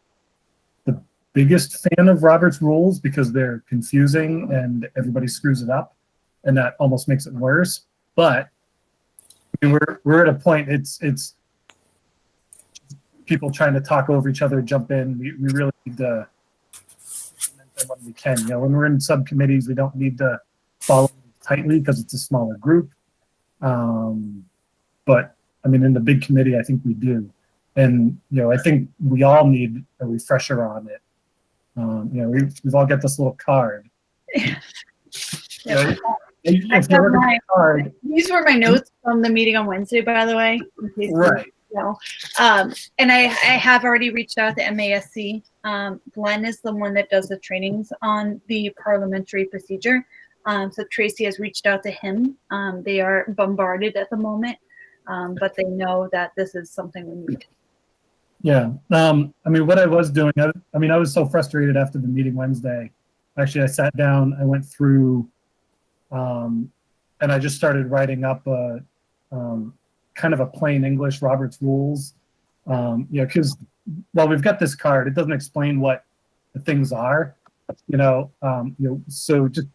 the biggest fan of Robert's rules because they're confusing and everybody screws it up, and that almost makes it worse. But we're at a point. It's people trying to talk over each other, jump in. We really need to implement them when we can. When we're in subcommittees, we don't need to follow tightly because it's a smaller group. But in the big committee, I think we do. And, I think we all need a refresher on it. We've all got this little card. Yeah. If you look at the card, These were my notes from the meeting on Wednesday, by the way. In case right. And I have already reached out to MASC. Glenn is the one that does the trainings on the parliamentary procedure. So Tracy has reached out to him. They are bombarded at the moment, but they know that this is something we need. Yeah. What I was doing, I was so frustrated after the meeting Wednesday. Actually, I sat down, I went through, and I just started writing up a kind of a plain English Robert's rules. Because while we've got this card, it doesn't explain what the things are. So just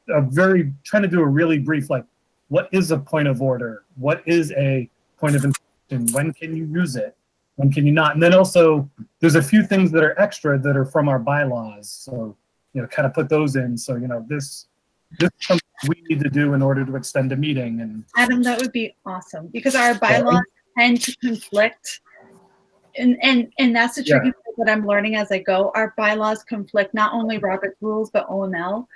trying to do a really brief, like, what is a point of order? What is a point of information? When can you use it? When can you not? And then also, there's a few things that are extra that are from our bylaws. So, kind of put those in. So, this is something we need to do in order to extend a meeting. And Adam, that would be awesome because our bylaws tend to conflict. And that's the tricky thing that I'm learning as I go. Our bylaws conflict, not only Robert's rules, but OML.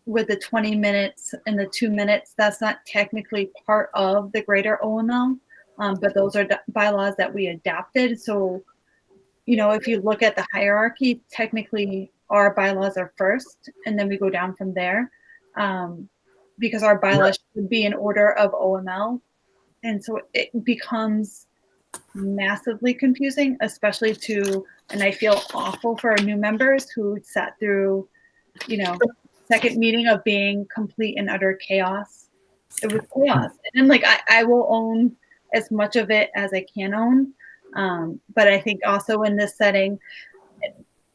With the 20 minutes and the 2 minutes, that's not technically part of the greater OML, but those are bylaws that we adapted. So, if you look at the hierarchy, technically our bylaws are first, and then we go down from there, because our bylaws should be in order of OML. And so it becomes massively confusing, especially and I feel awful for our new members who sat through, second meeting of being complete and utter chaos. It was chaos. And like, I will own as much of it as I can own. But I think also in this setting,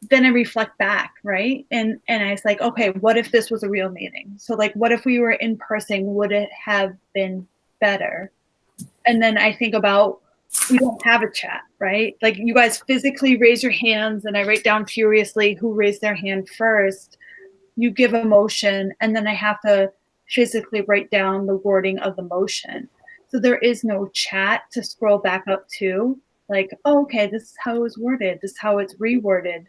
then I reflect back, right? And I was like, okay, what if this was a real meeting? So like, what if we were in person? Would it have been better? And then I think about, we don't have a chat, right? Like you guys physically raise your hands and I write down furiously who raised their hand first. You give a motion and then I have to physically write down the wording of the motion. So there is no chat to scroll back up to, like, oh, okay, this is how it was worded. This is how it's reworded.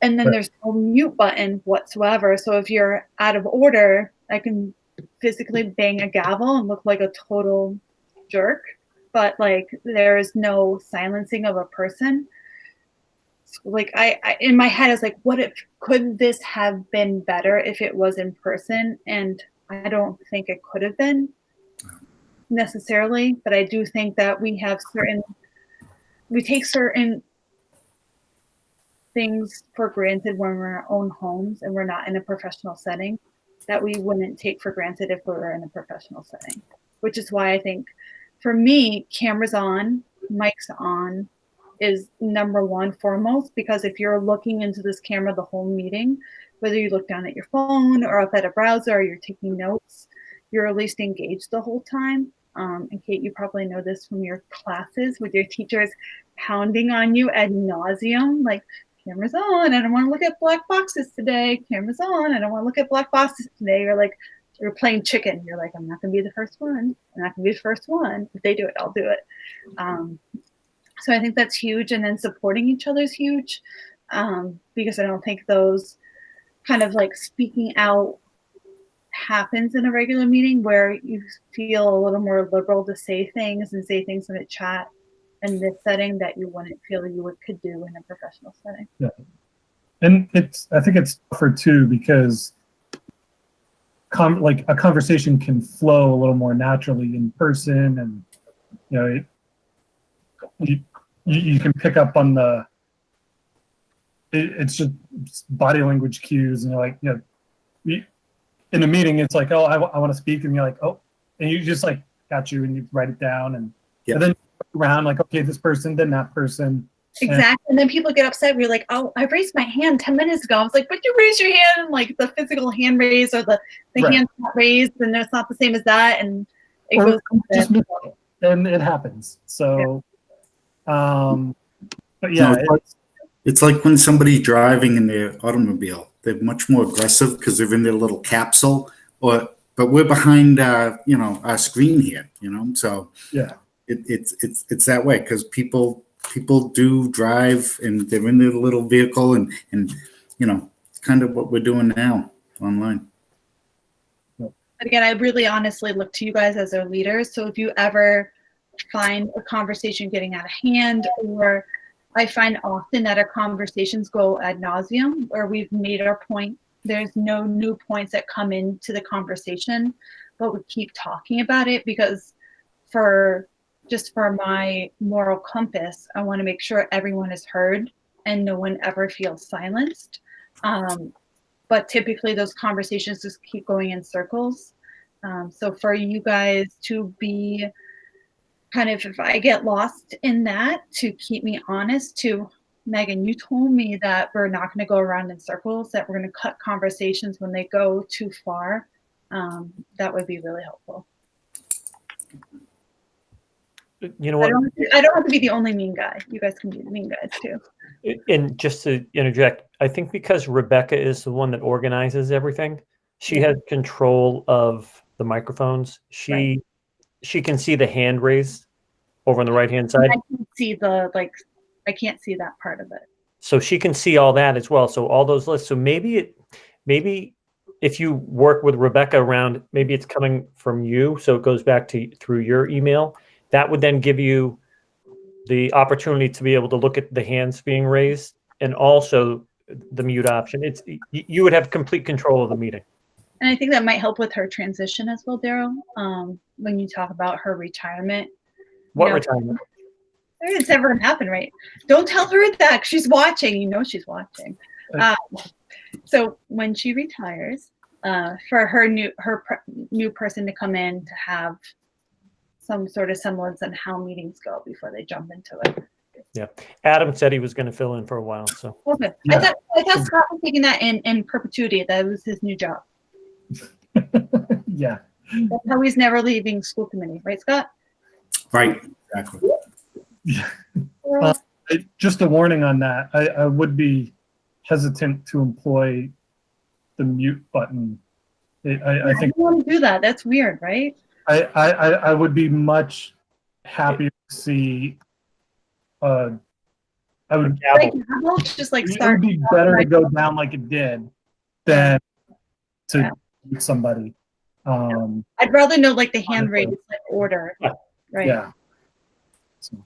And then there's no mute button whatsoever. So if you're out of order, I can physically bang a gavel and look like a total jerk. But like, there is no silencing of a person. So like I in my head, I was like, could this have been better if it was in person? And I don't think it could have been necessarily, but I do think that we have certain we take certain things for granted when we're in our own homes and we're not in a professional setting that we wouldn't take for granted if we were in a professional setting, which is why I think for me, cameras on, mics on is number one foremost, because if you're looking into this camera the whole meeting, whether you look down at your phone or up at a browser or you're taking notes, you're at least engaged the whole time. And Kate, you probably know this from your classes with your teachers pounding on you ad nauseum, like, cameras on, I don't want to look at black boxes today. Cameras on, I don't want to look at black boxes today. You're like, you're playing chicken. You're like, I'm not going to be the first one. I'm not going to be the first one. If they do it, I'll do it. So I think that's huge. And then supporting each other is huge, because I don't think those kind of like speaking out happens in a regular meeting where you feel a little more liberal to say things and say things in a chat in this setting that you wouldn't feel you could do in a professional setting. Yeah. And I think it's tougher too, because like a conversation can flow a little more naturally in person, and you can pick up on it's just body language cues, and you're like, in a meeting, it's like, oh, I want to speak, and you're like, oh, and you just like got you, and you write it down, and then you look around like, okay, this person, then that person. Exactly. And then people get upset. We're like, oh, I raised my hand 10 minutes ago. I was like, but you raise your hand, like the physical hand raise or the hand not raised, and it's not the same as that. And it goes just and it happens. So, but yeah. It's like when somebody's driving in their automobile, they're much more aggressive because they're in their little capsule, but we're behind, our screen here, so yeah, it's that way because people do drive and they're in their little vehicle and kind of what we're doing now online. But again, I really honestly look to you guys as our leaders. So if you ever find a conversation getting out of hand, or I find often that our conversations go ad nauseum, or we've made our point, there's no new points that come into the conversation, but we keep talking about it because for my moral compass, I want to make sure everyone is heard and no one ever feels silenced. But typically those conversations just keep going in circles. So for you guys to be kind of, if I get lost in that, to keep me honest to, Megan, you told me that we're not going to go around in circles, that we're going to cut conversations when they go too far. That would be really helpful. You know what? I don't have to be the only mean guy. You guys can be the mean guys too. And just to interject, I think because Rebecca is the one that organizes everything, she has control of the microphones. She can see the hand raised over on the right-hand side. I can see I can't see that part of it. So she can see all that as well. So all those lists. So maybe if you work with Rebecca around, maybe it's coming from you, so it goes back to through your email. That would then give you the opportunity to be able to look at the hands being raised and also the mute option. You would have complete control of the meeting. And I think that might help with her transition as well, Daryl. When you talk about her retirement. What retirement? It's never going to happen, right? Don't tell her that. She's watching. You know she's watching. So when she retires, for her new person to come in to have some sort of semblance on how meetings go before they jump into it. Yeah, Adam said he was going to fill in for a while. So okay, yeah. I thought Scott was taking that in perpetuity. That was his new job. Yeah, that's how he's never leaving school committee, right, Scott? Right, exactly. Yeah. Just a warning on that. I would be hesitant to employ the mute button. I think I don't want to do that. That's weird, right? I would be much happier to see. I would just like it would be better to go down like it did than to mute somebody. I'd rather know like the hand raise like order, right? Yeah. So,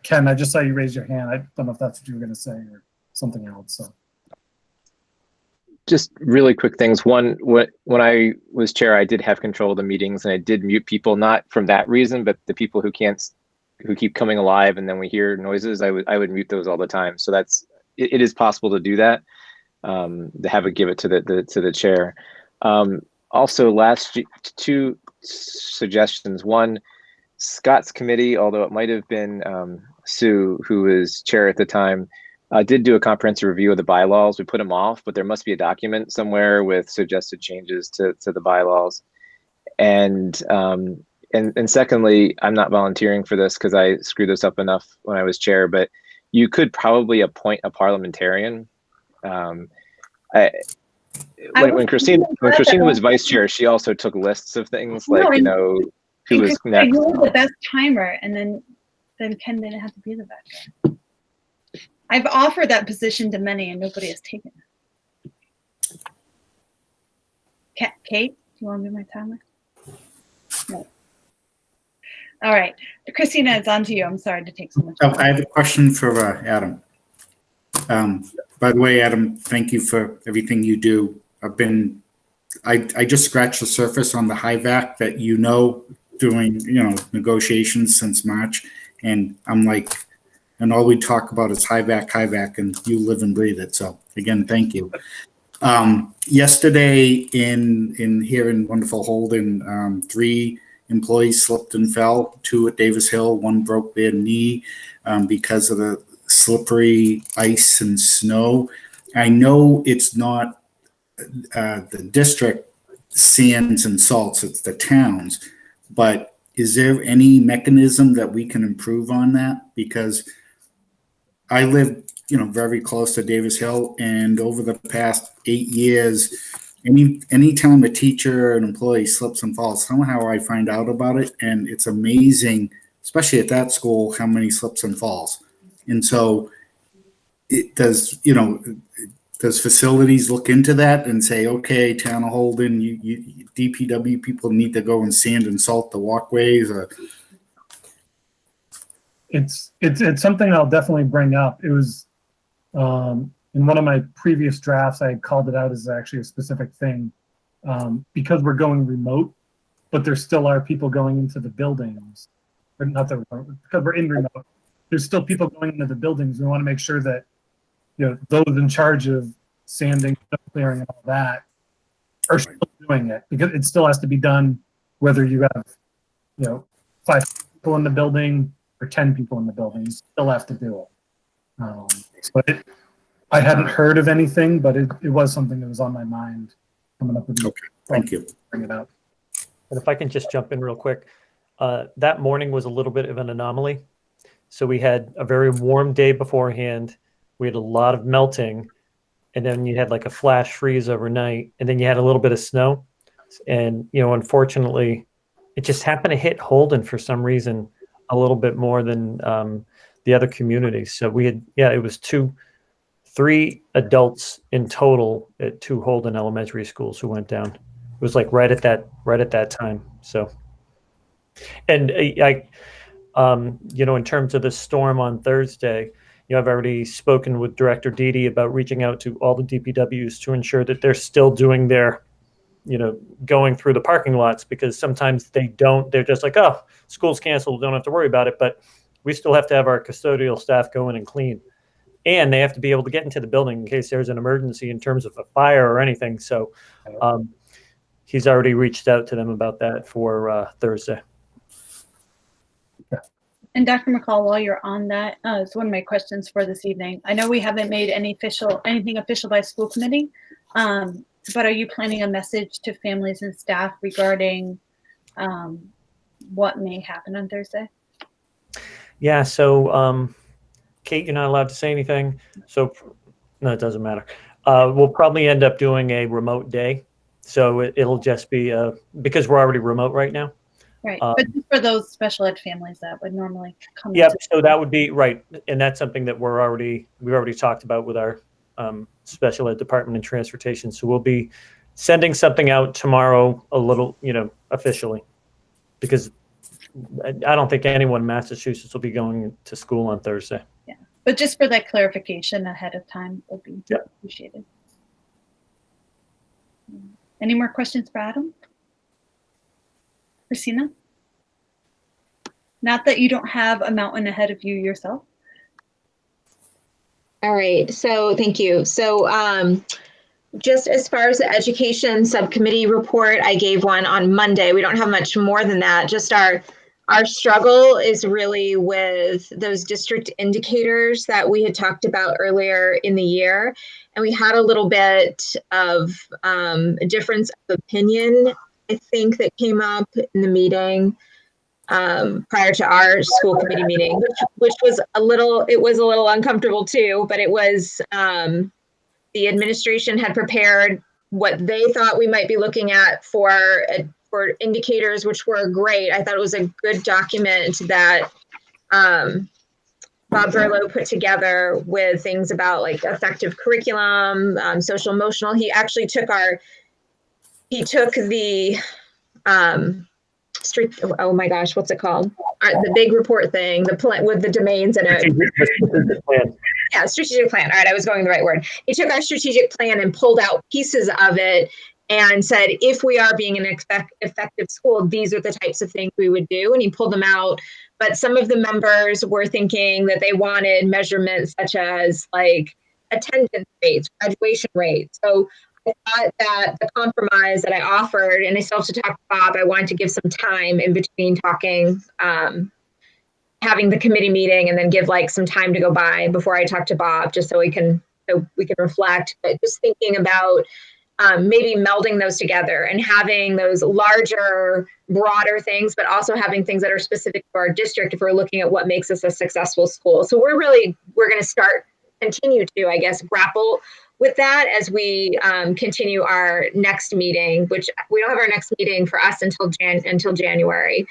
Ken, I just saw you raise your hand. I don't know if that's what you were going to say or something else. So. Just really quick things. One, when I was chair, I did have control of the meetings and I did mute people, not from that reason, but the people who can't who keep coming alive, and then we hear noises, I would mute those all the time. So it is possible to do that. To have it give it to the chair. Also, two suggestions. One, Scott's committee, although it might have been Sue, who was chair at the time, did do a comprehensive review of the bylaws. We put them off, but there must be a document somewhere with suggested changes to the bylaws. And secondly, I'm not volunteering for this because I screwed this up enough when I was chair, but you could probably appoint a parliamentarian. When Christina was vice chair, she also took lists of things like, who was next. You were the best timer, and then Ken didn't have to be the best guy. I've offered that position to many, and nobody has taken it. Kate, do you want to be my timer? No. All right, Christina, it's on to you. I'm sorry to take so much. I have a question for Adam. By the way, Adam, thank you for everything you do. I just scratched the surface on the HIVAC that doing negotiations since March, and I'm like, and all we talk about is HIVAC, and you live and breathe it. So again, thank you. Yesterday in here in wonderful Holden, 3 employees slipped and fell, 2 at Davis Hill, 1 broke their knee because of the slippery ice and snow. I know it's not the district sands and salts, it's the towns, but is there any mechanism that we can improve on that? Because I live, very close to Davis Hill, and over the past 8 years, any time a teacher or an employee slips and falls, somehow I find out about it, and it's amazing, especially at that school, how many slips and falls. And so does facilities look into that and say, okay, Town of Holden, you DPW people need to go and sand and salt the walkways? Or It's something I'll definitely bring up. It was in one of my previous drafts, I had called it out as actually a specific thing because we're going remote, but there still are people going into the buildings. Or not that because we're in remote, there's still people going into the buildings. We want to make sure that those in charge of sanding, clearing, and all that are still doing it, because it still has to be done whether you have 5 people in the building or 10 people in the building. You still have to do it. But I hadn't heard of anything, but it was something that was on my mind coming up with. Okay, thank you. Bring it up. And if I can just jump in real quick, that morning was a little bit of an anomaly. So we had a very warm day beforehand. We had a lot of melting, and then you had like a flash freeze overnight, and then you had a little bit of snow. And, unfortunately, it just happened to hit Holden for some reason a little bit more than the other communities. So we had, it was 3 adults in total at 2 Holden elementary schools who went down. It was like right at that time. So, and in terms of the storm on Thursday, I've already spoken with Director Dede about reaching out to all the DPWs to ensure that they're still doing their, going through the parking lots, because sometimes they don't. They're just like, oh, school's canceled, don't have to worry about it. But we still have to have our custodial staff go in and clean. And they have to be able to get into the building in case there's an emergency in terms of a fire or anything. So he's already reached out to them about that for Thursday. And Dr. McCall, while you're on that, it's one of my questions for this evening. I know we haven't made anything official by school committee, but are you planning a message to families and staff regarding what may happen on Thursday? Yeah, so Kate, you're not allowed to say anything. So no, it doesn't matter. We'll probably end up doing a remote day. So it'll just be because we're already remote right now. Right, but just for those special ed families that would normally come. Yep, so that would be right. And that's something that we've already talked about with our special ed department and transportation. So we'll be sending something out tomorrow a little, officially, because I don't think anyone in Massachusetts will be going to school on Thursday. Yeah, but just for that clarification ahead of time would be appreciated. Any more questions for Adam? Christina? Not that you don't have a mountain ahead of you yourself. All right, so thank you. So just as far as the education subcommittee report, I gave one on Monday. We don't have much more than that. Just our struggle is really with those district indicators that we had talked about earlier in the year. And we had a little bit of a difference of opinion, I think, that came up in the meeting prior to our school committee meeting, which was a little uncomfortable too, but it was, the administration had prepared what they thought we might be looking at for indicators, which were great. I thought it was a good document that Bob Verlo put together with things about like effective curriculum, social emotional. He actually took the street. Oh my gosh, what's it called? The big report thing, the plan with the domains in it. Strategic plan. Yeah, strategic plan. All right, I was going the right word. He took our strategic plan and pulled out pieces of it and said, if we are being an effective school, these are the types of things we would do. And he pulled them out. But some of the members were thinking that they wanted measurements such as like attendance rates, graduation rates. So I thought that the compromise that I offered, and I still have to talk to Bob, I wanted to give some time in between talking, having the committee meeting, and then give like some time to go by before I talk to Bob, just so we can reflect. But just thinking about maybe melding those together and having those larger, broader things, but also having things that are specific to our district if we're looking at what makes us a successful school. So we're going to continue to, I guess, grapple with that as we continue our next meeting, which we don't have our next meeting for us until January.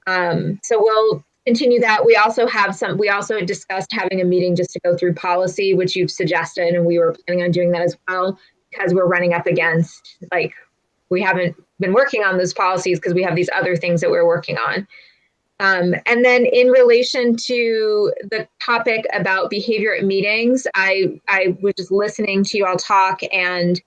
So we'll continue that. We also had discussed having a meeting just to go through policy, which you've suggested, and we were planning on doing that as well, because we're running up against, like, we haven't been working on those policies because we have these other things that we're working on. And then in relation to the topic about behavior at meetings, I was just listening to you all talk, and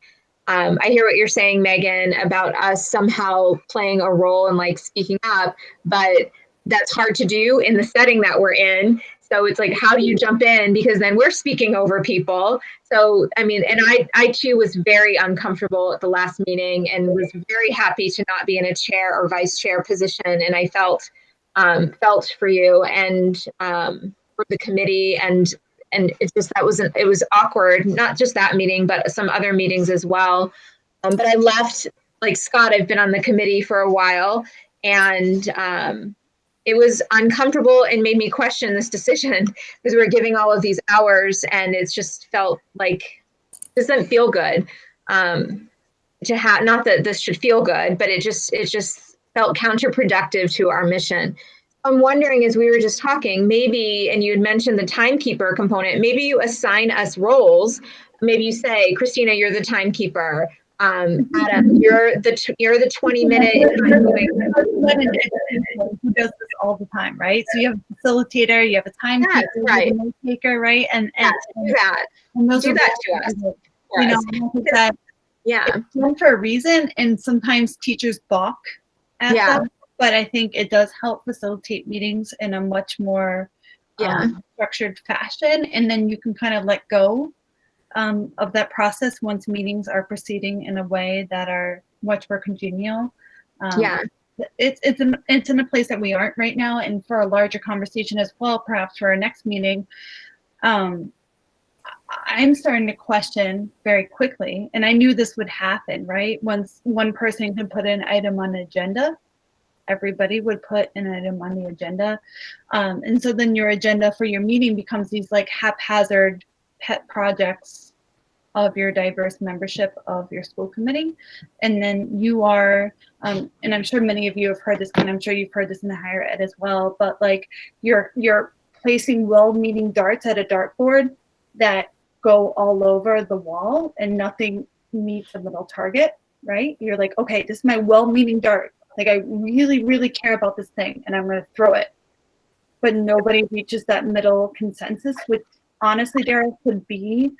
I hear what you're saying, Megan, about us somehow playing a role and like speaking up, but that's hard to do in the setting that we're in. So it's like, how do you jump in? Because then we're speaking over people. So, I mean, and I too was very uncomfortable at the last meeting and was very happy to not be in a chair or vice chair position. And I felt for you and for the committee. And it's just, it was awkward, not just that meeting, but some other meetings as well. But I left, like Scott, I've been on the committee for a while, and it was uncomfortable and made me question this decision because we're giving all of these hours, and it's just felt like it doesn't feel good to have, not that this should feel good, but it just felt counterproductive to our mission. I'm wondering, as we were just talking, maybe, and you had mentioned the timekeeper component, maybe you assign us roles. Maybe you say, Christina, you're the timekeeper. Adam, you're the 20-minute. Who does this all the time, right? So you have a facilitator, you have a timekeeper, right, you have a note taker, right? And do that. And those do are that to us. You know, that it's done for a reason, and sometimes teachers balk at that. But I think it does help facilitate meetings in a much more structured fashion, and then you can kind of let go of that process once meetings are proceeding in a way that are much more congenial. It's in a place that we aren't right now, and for a larger conversation as well, perhaps for our next meeting, I'm starting to question very quickly, and I knew this would happen, right? Once one person can put an item on the agenda, everybody would put an item on the agenda. And so then your agenda for your meeting becomes these like haphazard pet projects of your diverse membership of your school committee. And then you are, and I'm sure many of you have heard this, and I'm sure you've heard this in the higher ed as well, but like you're placing well-meaning darts at a dartboard that go all over the wall and nothing meets a little target, right? You're like, okay, this is my well-meaning dart. Like, I really, really care about this thing, and I'm going to throw it. But nobody reaches that middle consensus, which honestly, Derek, could be,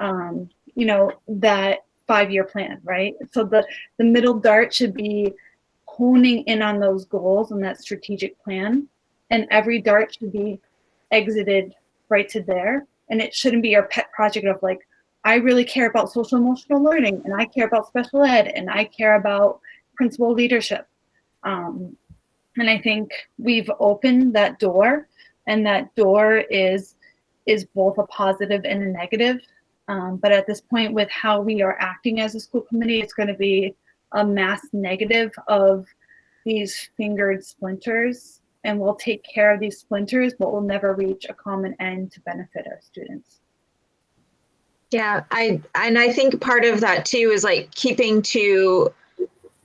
you know, that 5-year plan, right? So the middle dart should be honing in on those goals and that strategic plan and every dart should be exited right to there. And it shouldn't be your pet project of like, I really care about social emotional learning, and I care about special ed, and I care about principal leadership. And I think we've opened that door, and that door is both a positive and a negative. But at this point, with how we are acting as a school committee, it's going to be a mass negative of these fingered splinters, and we'll take care of these splinters, but we'll never reach a common end to benefit our students. Yeah, I think part of that too is like keeping to,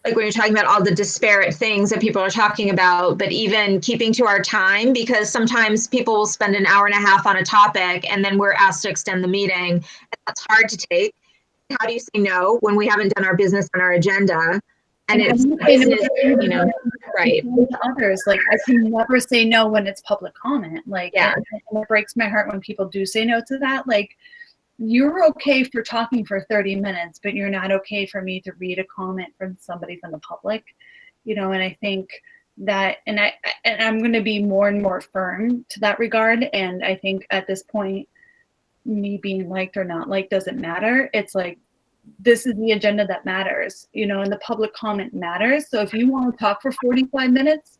like when you're talking about all the disparate things that people are talking about, but even keeping to our time, because sometimes people will spend an hour and a half on a topic and then we're asked to extend the meeting. And that's hard to take. How do you say no when we haven't done our business on our agenda? And it's business, you know, right. Others, like I can never say no when it's public comment. Like, yeah. And it breaks my heart when people do say no to that. Like, you're okay for talking for 30 minutes, but you're not okay for me to read a comment from somebody from the public, you know. And I think that, and I'm going to be more and more firm to that regard. And I think at this point, me being liked or not liked doesn't matter. It's like, this is the agenda that matters, you know, and the public comment matters. So if you want to talk for 45 minutes,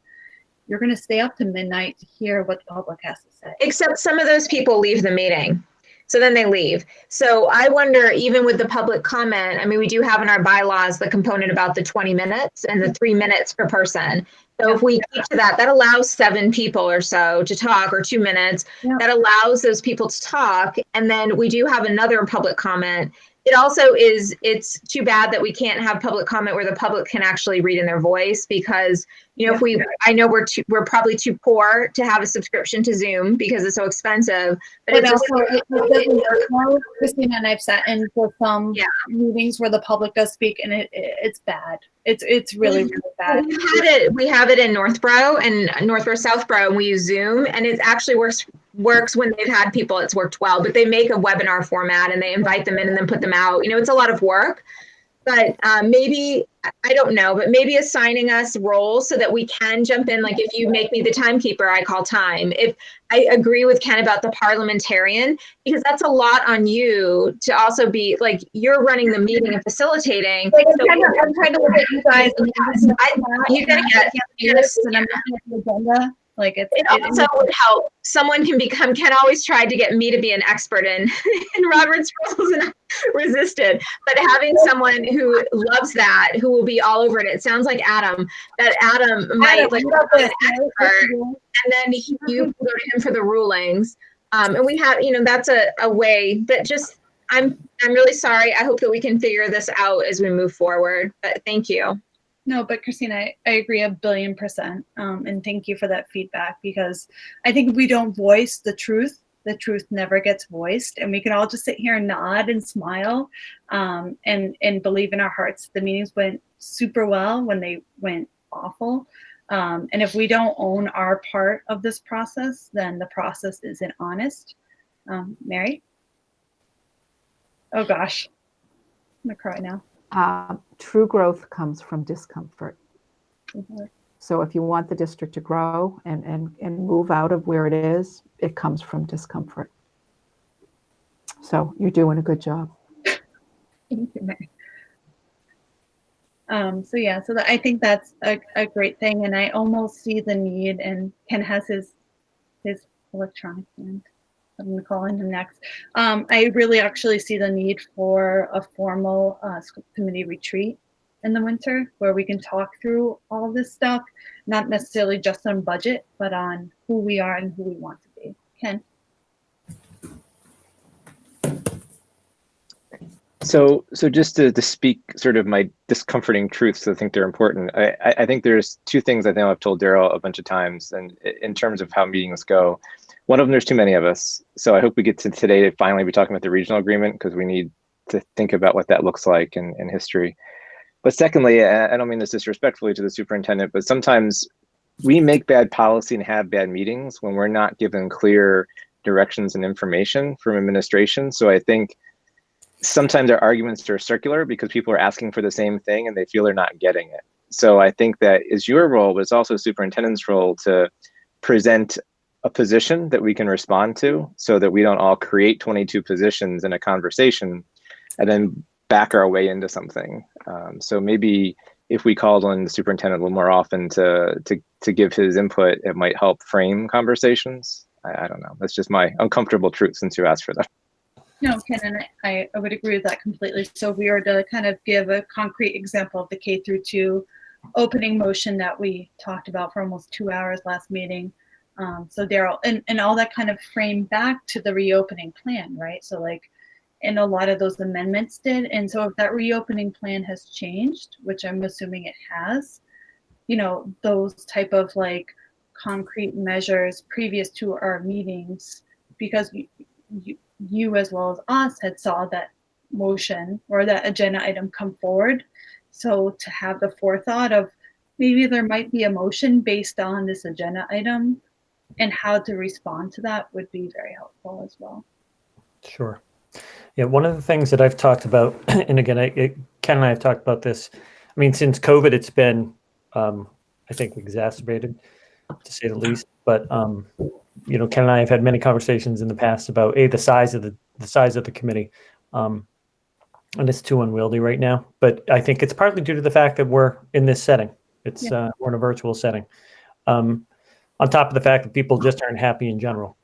you're going to stay up to midnight to hear what the public has to say. Except some of those people leave the meeting. So then they leave. So I wonder, even with the public comment, I mean, we do have in our bylaws the component about the 20 minutes and the 3 minutes per person. So if we keep to that, that allows 7 people or so to talk, or 2 minutes. Yeah. That allows those people to talk. And then we do have another public comment. It also is, it's too bad that we can't have public comment where the public can actually read in their voice, because, you know, if I know we're probably too poor to have a subscription to Zoom because it's so expensive, but it's also, it doesn't work well. Christina and I've sat in for some meetings where the public does speak, and it's bad. It's really, really bad. We have it in Northborough and Southborough, and we use Zoom, and it actually works when they've had people. It's worked well, but they make a webinar format and they invite them in and then put them out. You know, it's a lot of work, but maybe, I don't know, but maybe assigning us roles so that we can jump in. Like if you make me the timekeeper, I call time. If I agree with Ken about the parliamentarian, because that's a lot on you to also be like, you're running the meeting and facilitating. So I'm trying to look at you guys. And you gotta get and I'm looking at the agenda. Like it also would help. Someone Ken always tried to get me to be an expert in Robert's rules, and I resisted. But having someone who loves that, who will be all over it. It sounds like Adam might like be an expert, and then you go to him for the rulings. And we have, you know, that's a way. But just, I'm really sorry. I hope that we can figure this out as we move forward. But thank you. No, but Christina, I agree 1,000,000,000%. And thank you for that feedback, because I think if we don't voice the truth never gets voiced, and we can all just sit here and nod and smile and believe in our hearts the meetings went super well when they went awful. And if we don't own our part of this process, then the process isn't honest. Mary? Oh gosh, I'm gonna cry now. True growth comes from discomfort. Mm-hmm. So if you want the district to grow and move out of where it is, it comes from discomfort. So you're doing a good job. Thank you, Mary. So I think that's a great thing, and I almost see the need, and Ken has his electronic hand. I'm going to call him next. I really actually see the need for a formal school committee retreat in the winter where we can talk through all this stuff, not necessarily just on budget, but on who we are and who we want to be. Ken? So just to speak sort of my discomforting truths, I think they're important. I think there's 2 things I know I've told Daryl a bunch of times, and in terms of how meetings go. One of them, there's too many of us. So I hope we get to today to finally be talking about the regional agreement, because we need to think about what that looks like in history. But secondly, I don't mean this disrespectfully to the superintendent, but sometimes we make bad policy and have bad meetings when we're not given clear directions and information from administration. So I think sometimes our arguments are circular because people are asking for the same thing and they feel they're not getting it. So I think that is your role, but it's also superintendent's role to present a position that we can respond to, so that we don't all create 22 positions in a conversation and then back our way into something. So maybe if we called on the superintendent a little more often to give his input, it might help frame conversations. I don't know. That's just my uncomfortable truth since you asked for that. No, Ken, and I would agree with that completely. So if we were to kind of give a concrete example of the K through 2 opening motion that we talked about for almost 2 hours last meeting. So Daryl, and all that kind of framed back to the reopening plan, right? So like, and a lot of those amendments did. And so if that reopening plan has changed, which I'm assuming it has, you know, those type of like concrete measures previous to our meetings, because you as well as us had saw that motion or that agenda item come forward. So to have the forethought of maybe there might be a motion based on this agenda item and how to respond to that would be very helpful as well. Sure. Yeah, one of the things that I've talked about, and again, Ken and I have talked about this. I mean, since COVID, it's been, I think, exacerbated, to say the least. But you know, Ken and I have had many conversations in the past about the size of the committee, and it's too unwieldy right now. But I think it's partly due to the fact that we're in this setting. It's we're in a virtual setting. On top of the fact that people just aren't happy in general.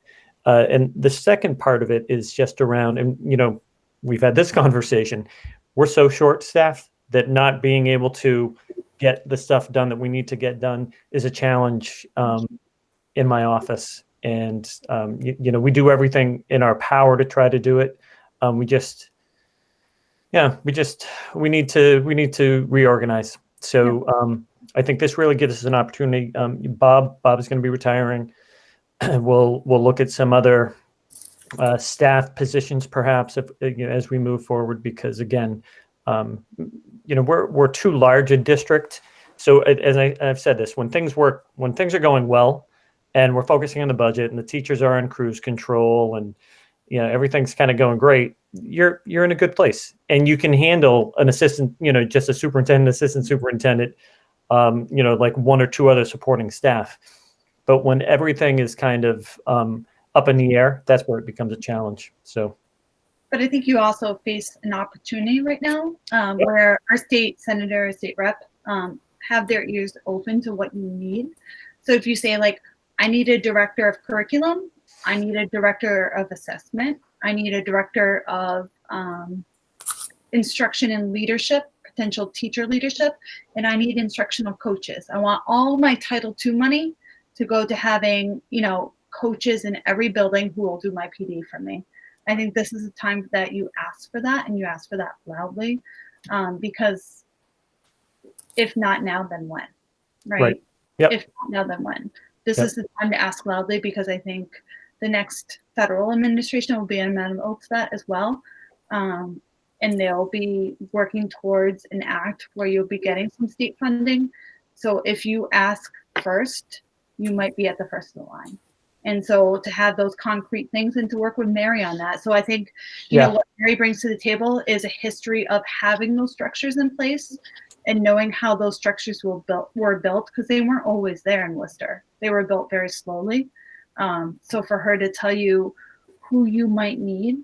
And the second part of it is just around, and you know, we've had this conversation. We're so short-staffed that not being able to get the stuff done that we need to get done is a challenge in my office. And you know, we do everything in our power to try to do it. We need to reorganize. So I think this really gives us an opportunity. Bob is going to be retiring. We'll look at some other staff positions, perhaps, if you know, as we move forward. Because again, you know, we're too large a district. So as I've said this, when things are going well, and we're focusing on the budget, and the teachers are in cruise control, and you know, everything's kind of going great, you're in a good place, and you can handle an assistant, you know, just a superintendent, assistant superintendent, you know, like one or two other supporting staff. But when everything is kind of up in the air, that's where it becomes a challenge. So, but I think you also face an opportunity right now where our state senator, state rep have their ears open to what you need. So if you say like, I need a director of curriculum, I need a director of assessment, I need a director of instruction and leadership, potential teacher leadership, and I need instructional coaches. I want all my Title II money to go to having, you know, coaches in every building who will do my PD for me. I think this is a time that you ask for that, and you ask for that loudly, because if not now, then when, right? Yep. If not now, then when? This is the time to ask loudly, because I think the next federal administration will be amenable to that as well. And they'll be working towards an act where you'll be getting some state funding. So if you ask first, you might be at the first of the line. And so to have those concrete things and to work with Mary on that. So I think, you know, what Mary brings to the table is a history of having those structures in place and knowing how those structures were built, because they weren't always there in Worcester. They were built very slowly. So for her to tell you who you might need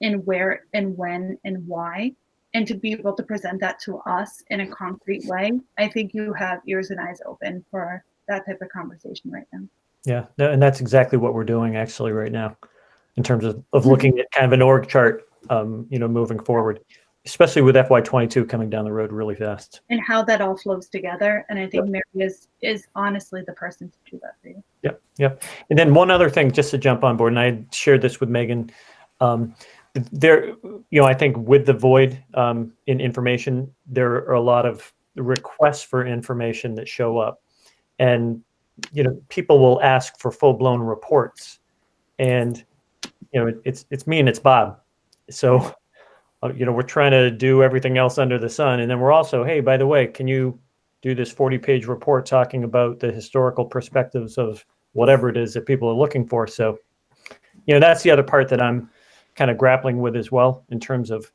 and where and when and why, and to be able to present that to us in a concrete way, I think you have ears and eyes open for that type of conversation right now. Yeah, and that's exactly what we're doing actually right now, in terms of looking at kind of an org chart, you know, moving forward, especially with FY22 coming down the road really fast. And how that all flows together. And I think Mary is honestly the person to do that for you. Yep. And then one other thing, just to jump on board, and I shared this with Megan, there, you know, I think with the void in information, there are a lot of requests for information that show up. And you know, people will ask for full-blown reports, and you know, it's me and it's Bob. So, you know, we're trying to do everything else under the sun, and then we're also, hey, by the way, can you do this 40-page report talking about the historical perspectives of whatever it is that people are looking for? So, you know, that's the other part that I'm kind of grappling with as well, in terms of,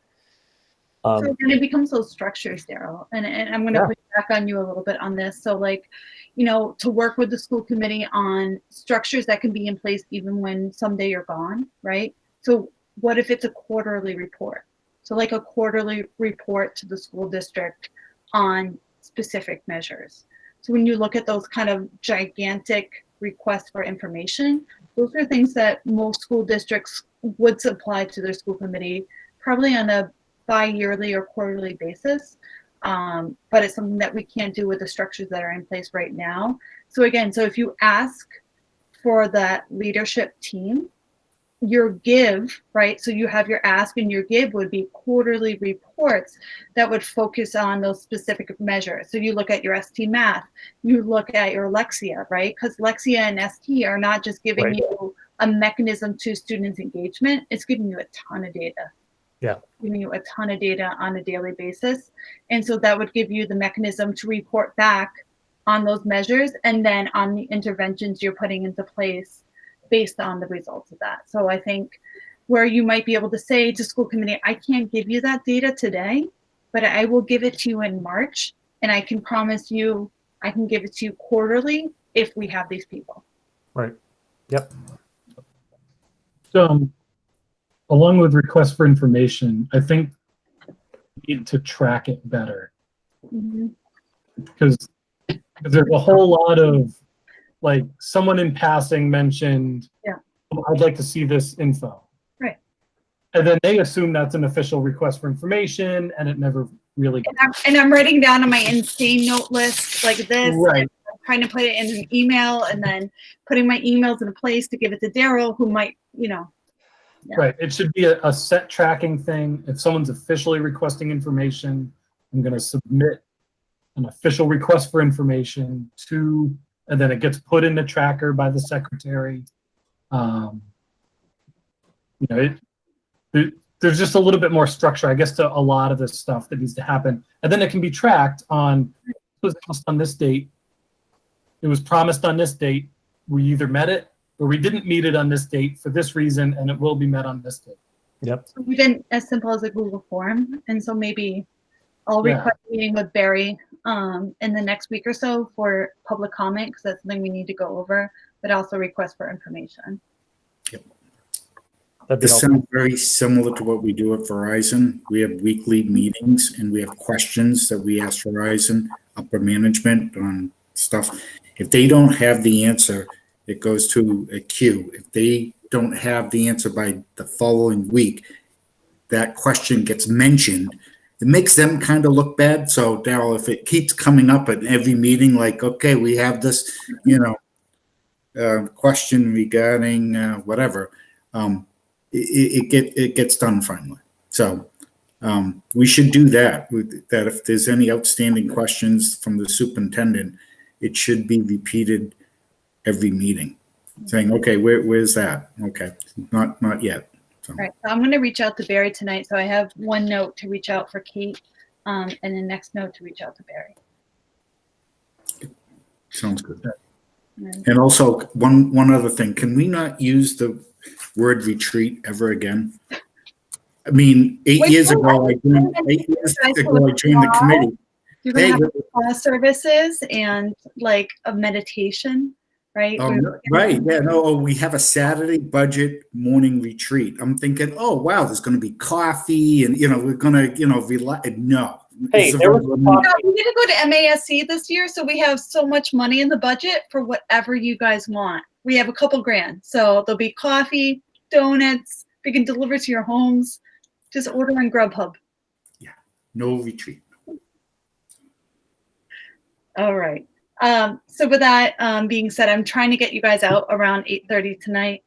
So then it becomes those structures, Daryl, and I'm going to Yeah. push back on you a little bit on this. So like, you know, to work with the school committee on structures that can be in place even when someday you're gone, right? So what if it's a quarterly report? So like a quarterly report to the school district on specific measures. So when you look at those kind of gigantic requests for information, those are things that most school districts would supply to their school committee, probably on a bi-yearly or quarterly basis. But it's something that we can't do with the structures that are in place right now. So again, so if you ask for that leadership team, your give, right? So you have your ask and your give would be quarterly reports that would focus on those specific measures. So you look at your ST math, you look at your Lexia, right? Because Lexia and ST are not just giving Right. you a mechanism to students' engagement, it's giving you a ton of data. Yeah. Giving you a ton of data on a daily basis. And so that would give you the mechanism to report back on those measures and then on the interventions you're putting into place based on the results of that. So I think where you might be able to say to school committee, I can't give you that data today, but I will give it to you in March. And I can promise you, I can give it to you quarterly if we have these people. Right. Yep. Along with requests for information, I think we need to track it better because there's a whole lot of, like, someone in passing mentioned, Yeah. "Oh, I'd like to see this info." Right. And then they assume that's an official request for information, and it never really. And I'm writing down on my insane note list like this. Right. I'm trying to put it in an email and then putting my emails in a place to give it to Daryl, who might, you know. Yeah. Right. It should be a set tracking thing. If someone's officially requesting information, I'm going to submit an official request for information to, and then it gets put in the tracker by the secretary. You know, there's just a little bit more structure, I guess, to a lot of this stuff that needs to happen. And then it can be tracked on, it was announced on this date, it was promised on this date, we either met it or we didn't meet it on this date for this reason, and it will be met on this date. Yep. So even as simple as a Google form. And so maybe I'll request a meeting with Barry in the next week or so for public comment, because that's something we need to go over, but also request for information. That'd be This helpful. sounds very similar to what we do at Verizon. We have weekly meetings and we have questions that we ask Verizon upper management on stuff. If they don't have the answer, it goes to a queue. If they don't have the answer by the following week, that question gets mentioned. It makes them kind of look bad. So Daryl, if it keeps coming up at every meeting, like, okay, we have this, you know, question regarding whatever, it gets done finally. So we should do that. That if there's any outstanding questions from the superintendent, it should be repeated every meeting, saying, okay, where's that? Okay, not yet. So. Right. So I'm going to reach out to Barry tonight. So I have one note to reach out for Kate, and the next note to reach out to Barry. Sounds good. Right. And also, one other thing, can we not use the word retreat ever again? I mean, 8 years ago, I joined the committee. You're going to have class services and like a meditation, right? Right. Yeah. No, we have a Saturday budget morning retreat. I'm thinking, oh, wow, there's going to be coffee and, you know, we're going to, you know, relax. No. Hey, there was we didn't go to MASC this year, so we have so much money in the budget for whatever you guys want. We have a couple grand. So there'll be coffee, donuts. We can deliver to your homes. Just order on Grubhub. Yeah. No retreat. All right. So with that being said, I'm trying to get you guys out around 8:30 tonight.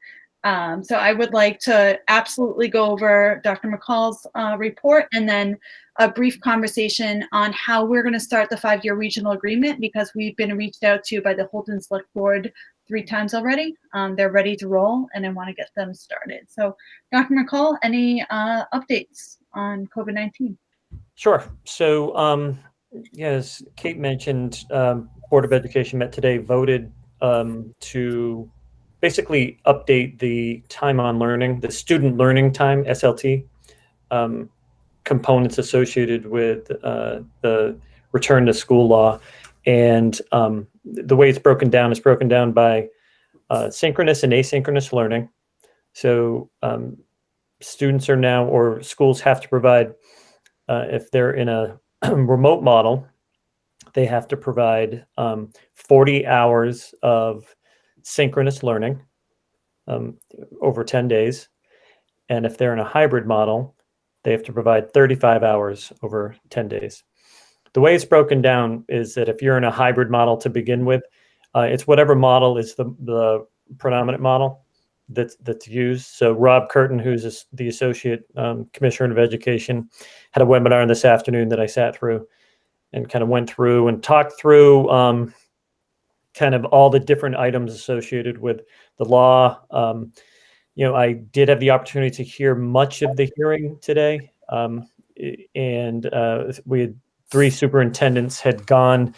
So I would like to absolutely go over Dr. McCall's report and then a brief conversation on how we're going to start the 5-year regional agreement, because we've been reached out to by the Holton Select Board 3 times already. They're ready to roll and I want to get them started. So Dr. McCall, any updates on COVID-19? Sure. So, yes, Kate mentioned Board of Education met today, voted to basically update the time on learning, the student learning time, SLT. components associated with the return to school law. And the way it's broken down is broken down by synchronous and asynchronous learning. So students are now, or schools have to provide, if they're in a remote model, they have to provide 40 hours of synchronous learning over 10 days. And if they're in a hybrid model, they have to provide 35 hours over 10 days. The way it's broken down is that if you're in a hybrid model to begin with, it's whatever model is the predominant model that's used. So Rob Curtin, who's the Associate Commissioner of Education, had a webinar this afternoon that I sat through and kind of went through and talked through kind of all the different items associated with the law. I did have the opportunity to hear much of the hearing today, and we had 3 superintendents had gone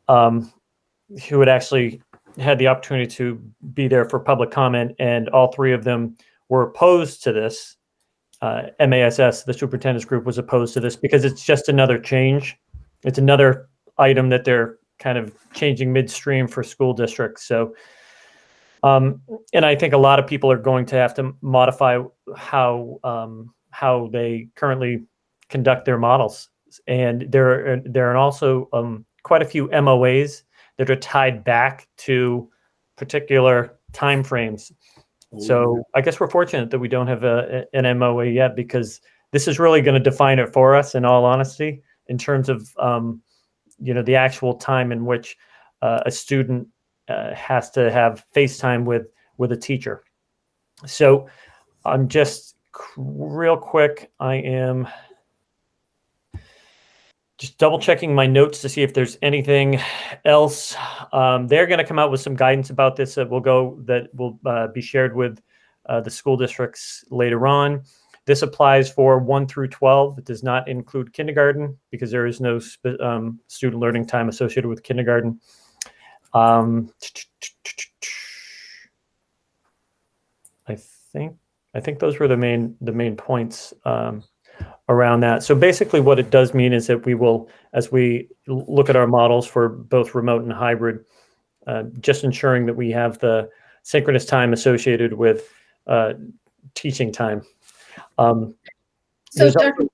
who had actually had the opportunity to be there for public comment, and all 3 of them were opposed to this. MASS, the superintendent's group, was opposed to this because it's just another change. It's another item that they're kind of changing midstream for school districts. So, and I think a lot of people are going to have to modify how they currently conduct their models. And there are also quite a few MOAs that are tied back to particular timeframes. So I guess we're fortunate that we don't have an MOA yet, because this is really going to define it for us, in all honesty, in terms of the actual time in which a student has to have FaceTime with a teacher. So I'm just real quick. I am just double checking my notes to see if there's anything else. They're going to come out with some guidance about this that will be shared with the school districts later on. This applies for 1 through 12. It does not include kindergarten because there is no student learning time associated with kindergarten. I think those were the main points around that. So basically what it does mean is that we will, as we look at our models for both remote and hybrid, just ensuring that we have the synchronous time associated with teaching time. So Dr.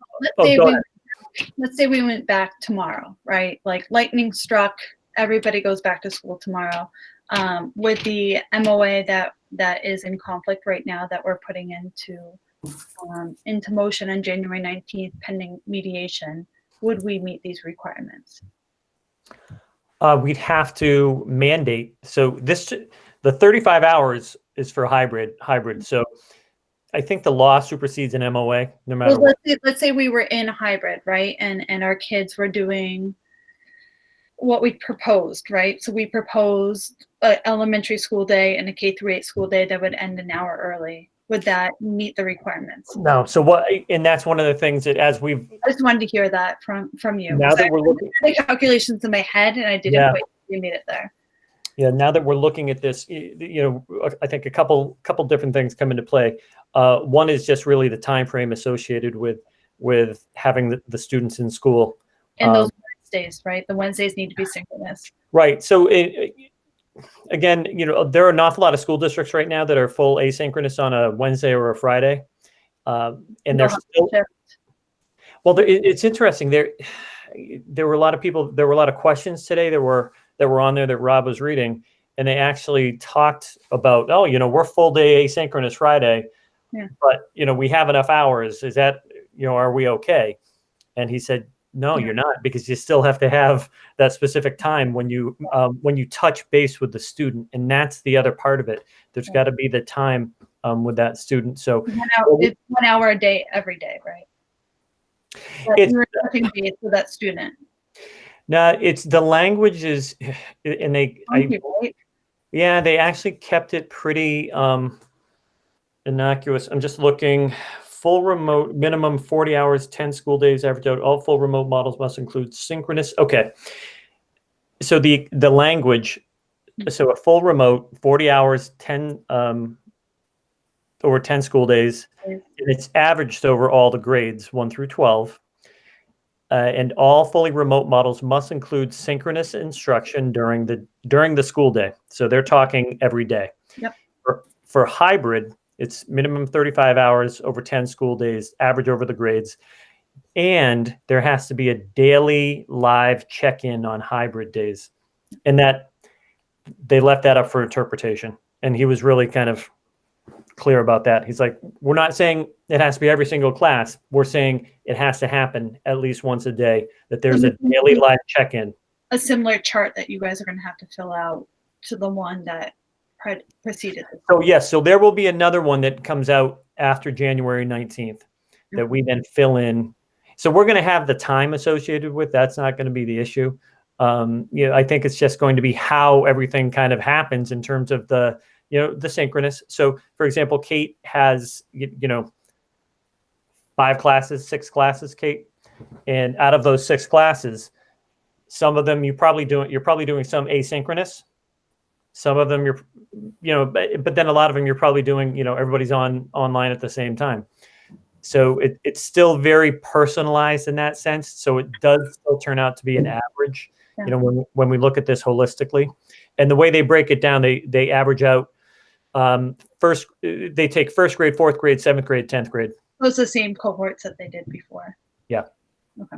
Let's say we went back tomorrow, right? Like lightning struck, everybody goes back to school tomorrow. With the MOA that is in conflict right now that we're putting into motion on January 19th pending mediation, would we meet these requirements? We'd have to mandate. So the 35 hours is for hybrid. So I think the law supersedes an MOA no matter what. Let's say we were in hybrid, right? And our kids were doing what we proposed, right? So we proposed an elementary school day and a K-8 school day that would end an hour early. Would that meet the requirements? No. So and that's one of the things that I just wanted to hear that from you. Now that we're looking at the calculations in my head and I didn't quite made it there. Yeah. Now that we're looking at this, I think a couple different things come into play. One is just really the time frame associated with having the students in school. And those Wednesdays, right? The Wednesdays need to be synchronous. Right. So again, there are an awful lot of school districts right now that are full asynchronous on a Wednesday or a Friday. And they're still, well, it's interesting. There were a lot of people, there were a lot of questions today that were on there that Rob was reading, and they actually talked about, we're full day asynchronous Friday, but we have enough hours. Is that, are we okay? And he said, no, you're not, because you still have to have that specific time when you touch base with the student, and that's the other part of it. There's got to be the time with that student. So it's 1 hour a day every day, right? You're touching base with that student. No, it's the language is, and they actually kept it pretty innocuous. I'm just looking. Full remote, minimum 40 hours, 10 school days average out. All full remote models must include synchronous. Okay. So the language, so a full remote, 40 hours, 10 over 10 school days. And it's averaged over all the grades 1 through 12. And all fully remote models must include synchronous instruction during the school day. So they're talking every day. Yep. For hybrid, it's minimum 35 hours over 10 school days, average over the grades. And there has to be a daily live check-in on hybrid days. And that they left that up for interpretation. And he was really kind of clear about that. He's like, we're not saying it has to be every single class. We're saying it has to happen at least once a day, that there's a daily live check-in. A similar chart that you guys are going to have to fill out to the one that preceded it. So yes, so there will be another one that comes out after January 19th that we then fill in. So we're going to have the time associated with, that's not going to be the issue. I think it's just going to be how everything kind of happens in terms of the synchronous. So for example, Kate has, 5 classes, 6 classes, Kate. And out of those 6 classes, some of them you're probably doing some asynchronous. Some of them but then a lot of them you're probably doing, everybody's online at the same time. So it's still very personalized in that sense. So it does still turn out to be an average, when we look at this holistically. And the way they break it down, they average out they take 1st grade, 4th grade, 7th grade, 10th grade. Those are the same cohorts that they did before. Yeah. Okay.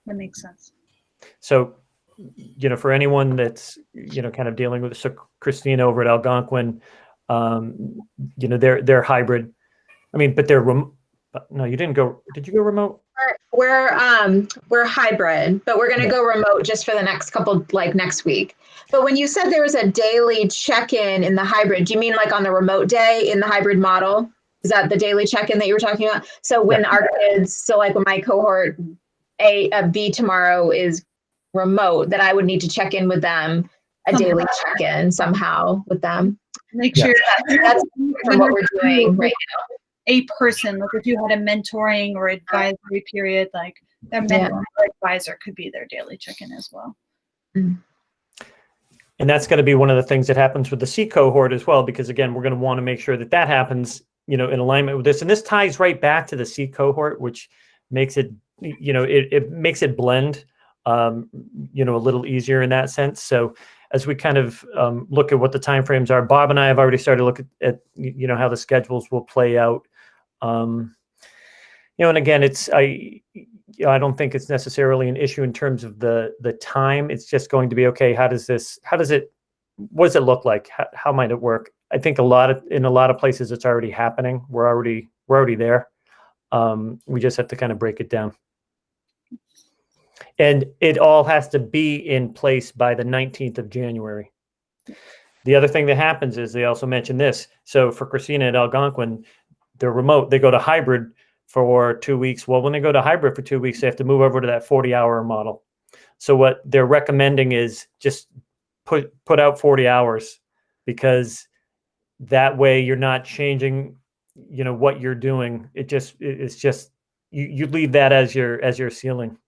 That makes sense. So, for anyone that's, kind of dealing with, so Christina over at Algonquin, they're hybrid. I mean, but they're remote. No, you didn't go. Did you go remote? We're hybrid, but we're going to go remote just for the next couple, like next week. But when you said there was a daily check-in in the hybrid, do you mean like on the remote day in the hybrid model? Is that the daily check-in that you were talking about? So when our kids, so like when my cohort B tomorrow is remote, that I would need to check in with them, a daily check-in somehow with them. Make sure that's from what we're doing right now. A person, like if you had a mentoring or advisory period, like their mentor or advisor could be their daily check-in as well. And that's going to be one of the things that happens with the C cohort as well, because again, we're going to want to make sure that happens, in alignment with this. And this ties right back to the C cohort, which makes it, it makes it blend, a little easier in that sense. So as we kind of look at what the timeframes are, Bob and I have already started to look at how the schedules will play out. And again, I don't think it's necessarily an issue in terms of the time. It's just going to be, okay, what does it look like? How might it work? I think in a lot of places it's already happening. We're already there. We just have to kind of break it down. And it all has to be in place by the 19th of January. The other thing that happens is they also mentioned this. So for Christina at Algonquin, they're remote. They go to hybrid for 2 weeks. Well, when they go to hybrid for 2 weeks, they have to move over to that 40-hour model. So what they're recommending is just put out 40 hours, because that way you're not changing, what you're doing. It's just you leave that as your ceiling.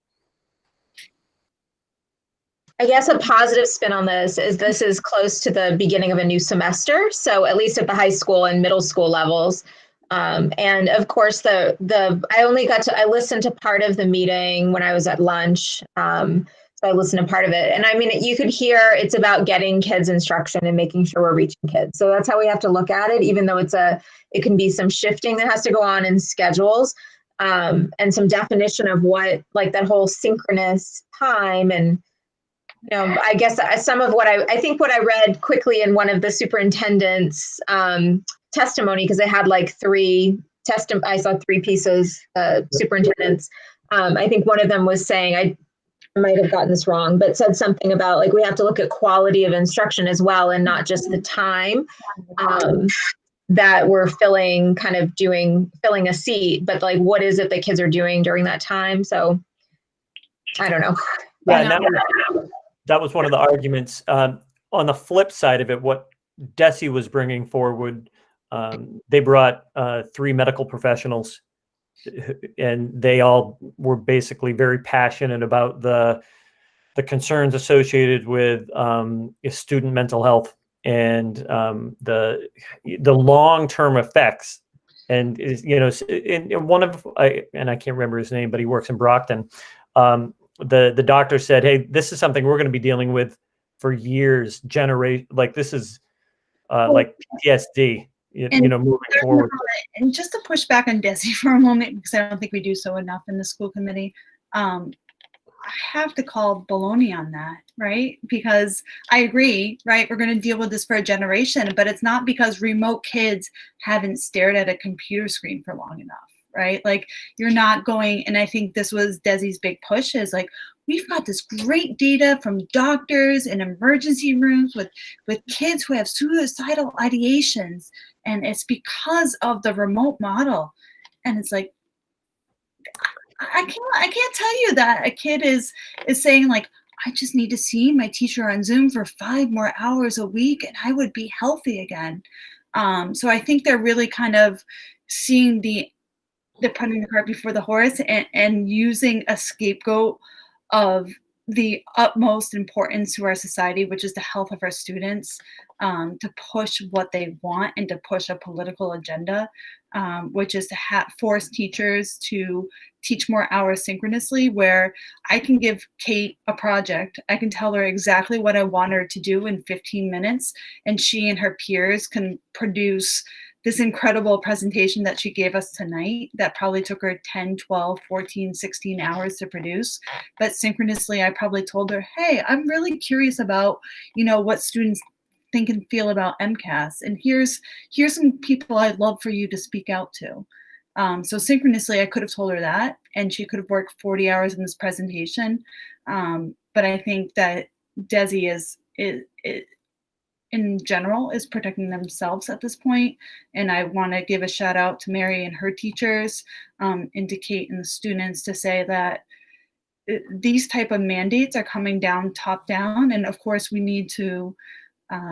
I guess a positive spin on this is close to the beginning of a new semester. So at least at the high school and middle school levels. And of course, I listened to part of the meeting when I was at lunch. So I listened to part of it. And I mean, you could hear it's about getting kids instruction and making sure we're reaching kids. So that's how we have to look at it, even though it can be some shifting that has to go on in schedules, and some definition of what, like that whole synchronous time. And I guess some of what I think what I read quickly in one of the superintendent's testimony, because they had like I saw 3 pieces, superintendents. I think one of them was saying, I might have gotten this wrong, but said something about like we have to look at quality of instruction as well, and not just the time that we're filling a seat, but like what is it that kids are doing during that time. So I don't know. Yeah, that was one of the arguments. On the flip side of it, what DESE was bringing forward, they brought 3 medical professionals, and they all were basically very passionate about the concerns associated with student mental health and the long-term effects. And is, you know, in one of I can't remember his name, but he works in Brockton. The doctor said, "Hey, this is something we're going to be dealing with for years, like this is like PTSD, you know, moving forward." And just to push back on Desi for a moment, because I don't think we do so enough in the school committee, I have to call baloney on that, right? Because I agree, right? We're going to deal with this for a generation, but it's not because remote kids haven't stared at a computer screen for long enough, right? Like you're not going, and I think this was Desi's big push is like, we've got this great data from doctors in emergency rooms with kids who have suicidal ideations, and it's because of the remote model. And it's like, I can't tell you that a kid is saying like, I just need to see my teacher on Zoom for 5 more hours a week and I would be healthy again. So I think they're really kind of seeing the putting the cart before the horse and using a scapegoat of the utmost importance to our society, which is the health of our students, to push what they want and to push a political agenda, which is to force teachers to teach more hours synchronously, where I can give Kate a project. I can tell her exactly what I want her to do in 15 minutes, and she and her peers can produce this incredible presentation that she gave us tonight that probably took her 10, 12, 14, 16 hours to produce. But synchronously, I probably told her, hey, I'm really curious about, you know, what students think and feel about MCAS. And here's some people I'd love for you to speak out to. So synchronously, I could have told her that, and she could have worked 40 hours in this presentation. But I think that Desi is in general is protecting themselves at this point. And I want to give a shout out to Mary and her teachers, and to Kate and the students to say that these type of mandates are coming down top down. And of course we need to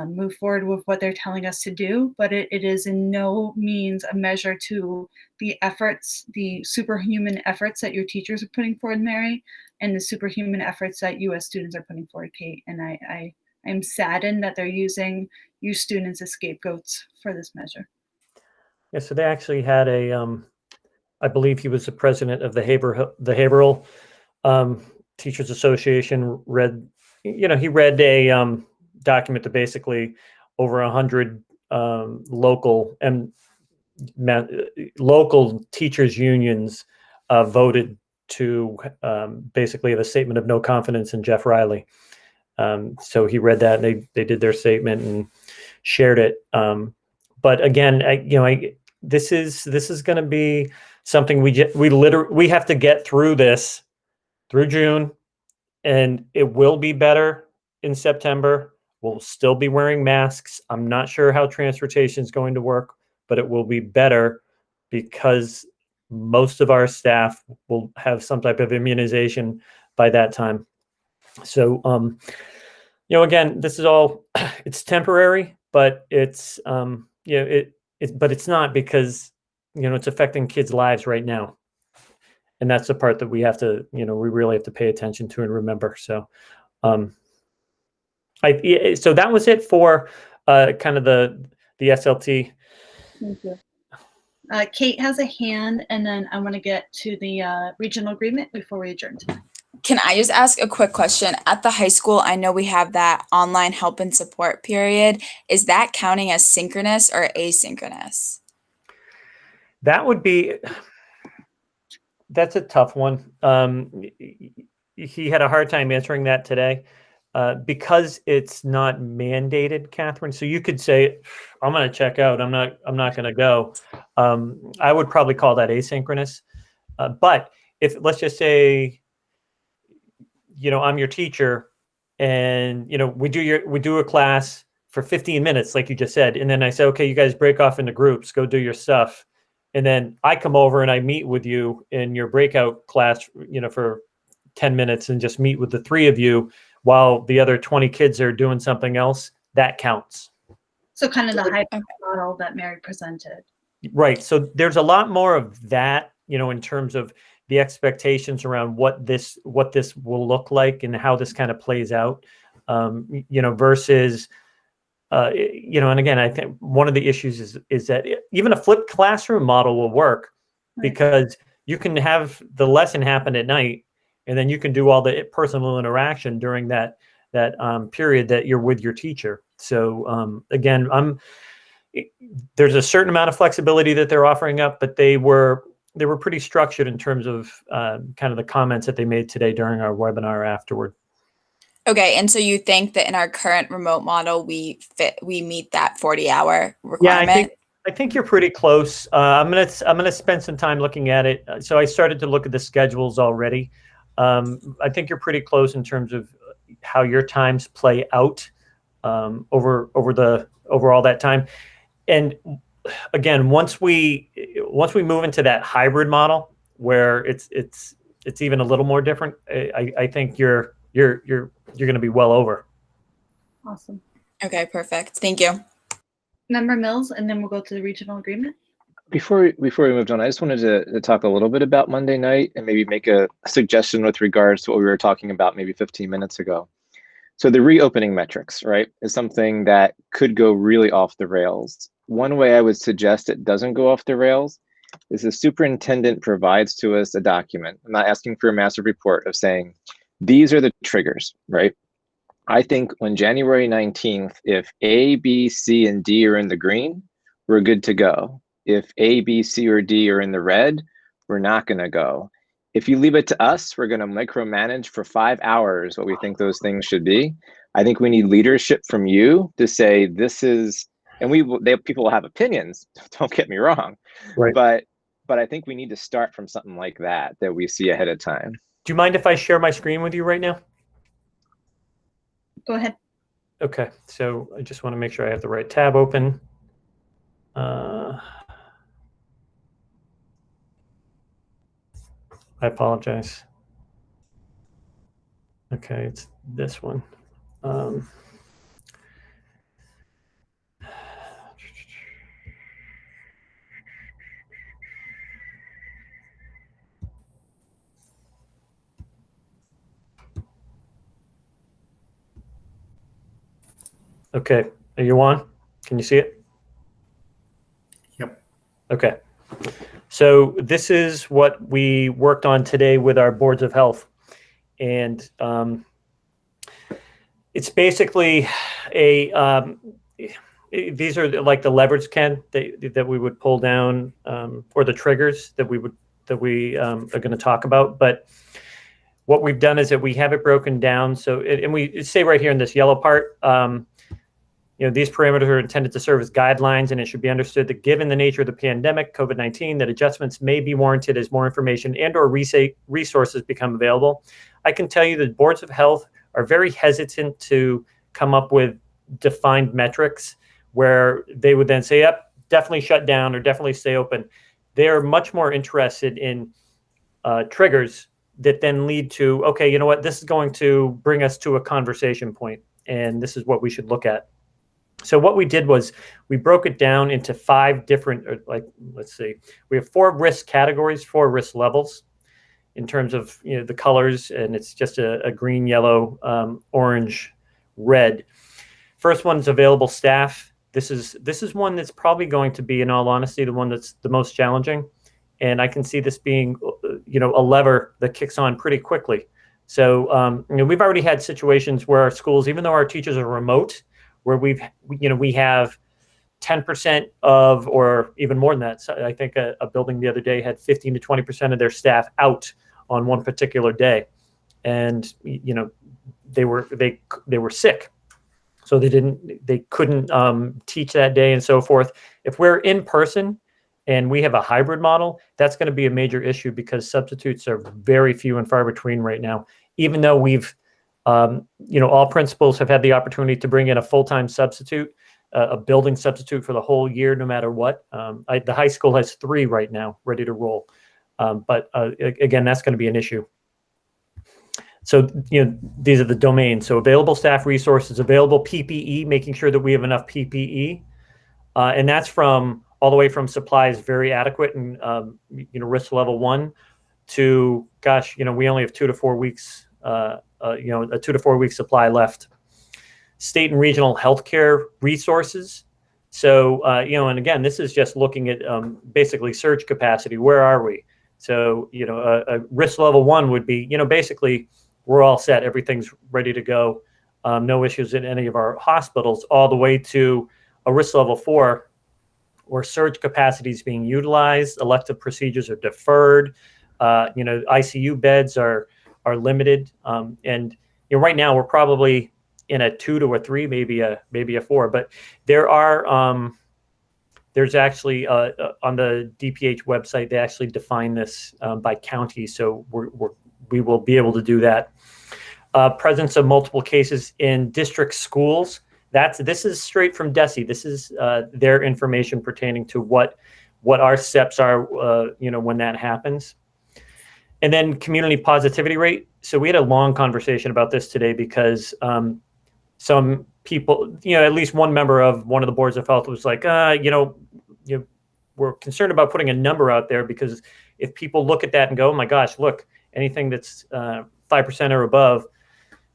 move forward with what they're telling us to do, but it is in no means a measure to the efforts, the superhuman efforts that your teachers are putting forward, Mary, and the superhuman efforts that you as students are putting forward, Kate. And I'm saddened that they're using you students as scapegoats for this measure. Yeah, so they actually had I believe he was the president of the Behavioral Teachers Association. He read a document that basically over 100 local teachers unions voted to basically have a statement of no confidence in Jeff Riley. So he read that, and they did their statement and shared it. But again, this is going to be something we have to get through this through June, and it will be better in September. We'll still be wearing masks. I'm not sure how transportation is going to work, but it will be better because most of our staff will have some type of immunization by that time. So, again, this is all, it's temporary, but it's, but it's not, because, it's affecting kids' lives right now. And that's the part that we have to, we really have to pay attention to and remember. So, so that was it for kind of the SLT. Thank you. Kate has a hand, and then I want to get to the regional agreement before we adjourn tonight. Can I just ask a quick question? At the high school, I know we have that online help and support period. Is that counting as synchronous or asynchronous? That's a tough one. He had a hard time answering that today because it's not mandated, Catherine. So you could say, I'm going to check out. I'm not going to go. I would probably call that asynchronous. But if, let's just say, I'm your teacher, and we do a class for 15 minutes, like you just said, and then I say, okay, you guys break off into groups, go do your stuff, and then I come over and I meet with you in your breakout class, for 10 minutes, and just meet with the 3 of you while the other 20 kids are doing something else. That counts. So kind of the hybrid model that Mary presented. Right. So there's a lot more of that, in terms of the expectations around what this will look like and how this kind of plays out, versus And again, I think one of the issues is that even a flipped classroom model will work because you can have the lesson happen at night, and then you can do all the personal interaction during that period that you're with your teacher. So again, there's a certain amount of flexibility that they're offering up, but they were pretty structured in terms of kind of the comments that they made today during our webinar afterward. Okay, and so you think that in our current remote model, we meet that 40-hour requirement? Yeah, I think you're pretty close. I'm gonna spend some time looking at it. So I started to look at the schedules already. I think you're pretty close in terms of how your times play out over all that time. And again, once we move into that hybrid model where it's even a little more different, I think you're going to be well over. Awesome. Okay, perfect. Thank you. Member Mills, and then we'll go to the regional agreement. Before we moved on, I just wanted to talk a little bit about Monday night and maybe make a suggestion with regards to what we were talking about maybe 15 minutes ago. So the reopening metrics, right, is something that could go really off the rails. One way I would suggest it doesn't go off the rails is the superintendent provides to us a document. I'm not asking for a massive report of saying, these are the triggers, right? I think on January 19th, if A, B, C, and D are in the green, we're good to go. If A, B, C, or D are in the red, we're not going to go. If you leave it to us, we're going to micromanage for 5 hours what we think those things should be. I think we need leadership from you to say this is, and people will have opinions, don't get me wrong, right? But I think we need to start from something like that we see ahead of time. Do you mind if I share my screen with you right now? Go ahead. Okay, so I just want to make sure I have the right tab open. I apologize. Okay, it's this one. Okay, are you on? Can you see it? Yep. Okay. So this is what we worked on today with our boards of health. And it's basically these are like the levers, Ken, that we would pull down, or the triggers that we are going to talk about. But what we've done is that we have it broken down. So, and we say right here in this yellow part, these parameters are intended to serve as guidelines, and it should be understood that given the nature of the pandemic, COVID-19, that adjustments may be warranted as more information and or resources become available. I can tell you that boards of health are very hesitant to come up with defined metrics where they would then say, yep, definitely shut down or definitely stay open. They're much more interested in triggers that then lead to, okay, you know what, this is going to bring us to a conversation point, and this is what we should look at. So what we did was we broke it down into 5 different, let's see, we have 4 risk categories, 4 risk levels in terms of the colors, and it's just a green, yellow, orange, red. First one's available staff. This is one that's probably going to be, in all honesty, the one that's the most challenging, and I can see this being a lever that kicks on pretty quickly. So we've already had situations where our schools, even though our teachers are remote, where we have 10% of, or even more than that. So I think a building the other day had 15 to 20% of their staff out on one particular day, and they were sick, so they couldn't teach that day and so forth. If we're in person and we have a hybrid model, that's going to be a major issue because substitutes are very few and far between right now. Even though we've all principals have had the opportunity to bring in a full-time substitute, a building substitute for the whole year, no matter what. The high school has 3 right now ready to roll. But again, that's going to be an issue. So, these are the domains. So available staff resources, available PPE, making sure that we have enough PPE. And that's from all the way from supplies very adequate and, risk level 1 to, gosh, we only have 2 to 4 weeks, a 2 to 4 week supply left. state and regional healthcare resources. So, and again, this is just looking at basically surge capacity. Where are we? So, a risk level 1 would be, basically we're all set. Everything's ready to go. No issues in any of our hospitals, all the way to a risk level 4 where surge capacity is being utilized, elective procedures are deferred, ICU beds are limited. And right now we're probably in a 2 to a 3, maybe a 4, but there are, there's actually on the DPH website, they actually define this by county. So we will be able to do that. Presence of multiple cases in district schools. This is straight from DESE. This is their information pertaining to what our steps are, when that happens. And then community positivity rate. So we had a long conversation about this today because some people, at least one member of one of the boards of health was like, we're concerned about putting a number out there because if people look at that and go, oh my gosh, look, anything that's 5% or above,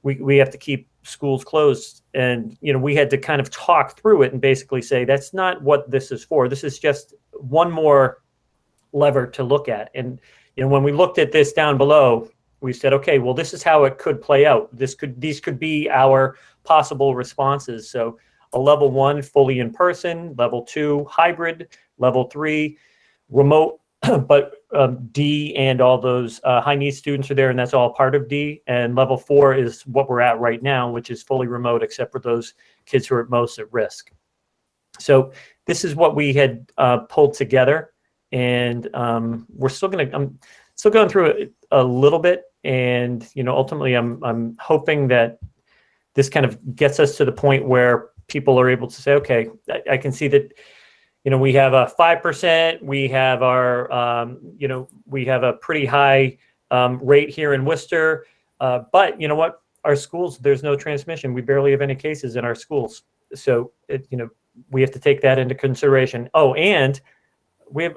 we have to keep schools closed. And, we had to kind of talk through it and basically say, that's not what this is for. This is just one more lever to look at. And, when we looked at this down below, we said, okay, well, this is how it could play out. These could be our possible responses. So a level 1, fully in person, level 2, hybrid, level 3, remote, but D and all those high needs students are there, and that's all part of D. And level 4 is what we're at right now, which is fully remote, except for those kids who are most at risk. So this is what we had pulled together, and I'm still going through it a little bit, and ultimately I'm hoping that this kind of gets us to the point where people are able to say, okay, I can see that. We have a 5%. We have our, we have a pretty high rate here in Worcester. But you know what? Our schools, there's no transmission. We barely have any cases in our schools. So, we have to take that into consideration. Oh, and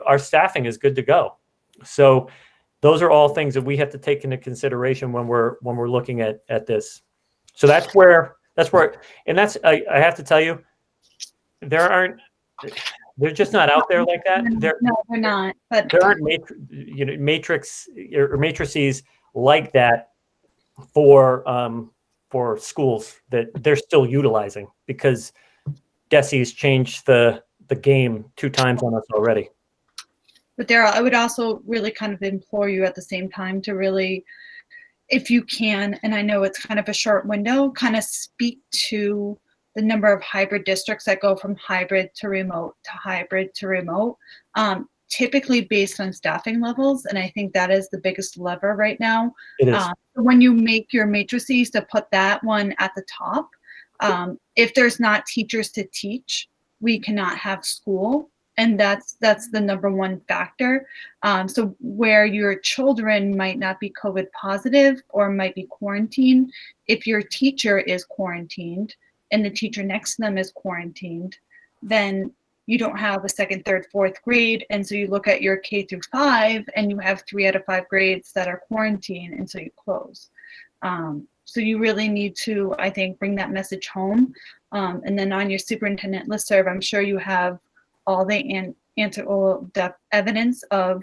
our staffing is good to go. So those are all things that we have to take into consideration when we're looking at this. So that's where, and that's, I have to tell you, they're just not out there like that. No, they're not. But there aren't matrices like that for schools that they're still utilizing, because DESE's changed the game 2 times on us already. But Daryl, I would also really kind of implore you at the same time to really, if you can, and I know it's kind of a short window, kind of speak to the number of hybrid districts that go from hybrid to remote to hybrid to remote, typically based on staffing levels. And I think that is the biggest lever right now. It is. When you make your matrices, to put that one at the top. If there's not teachers to teach, we cannot have school. And that's the number one factor. So where your children might not be COVID positive or might be quarantined, if your teacher is quarantined and the teacher next to them is quarantined, then you don't have a 2nd, 3rd, 4th grade. And so you look at your K through 5 and you have 3 out of 5 grades that are quarantined, and so you close. So you really need to, I think, bring that message home. And then on your superintendent listserv, I'm sure you have all the depth evidence of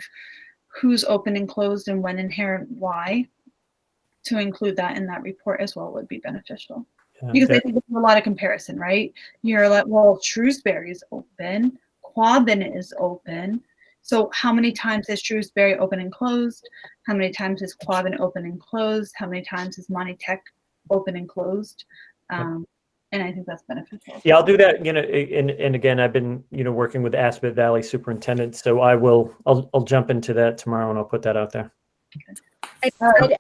who's open and closed and when and why. To include that in that report as well would be beneficial. Because I think there's a lot of comparison, right? You're like, well, Shrewsbury's open, Quabbin is open. So how many times is Shrewsbury open and closed? How many times is Quabbin open and closed? How many times is Monty Tech open and closed? And I think that's beneficial. Yeah, I'll do that. And again, I've been, working with Aspet Valley superintendent, so I'll jump into that tomorrow and I'll put that out there. I'd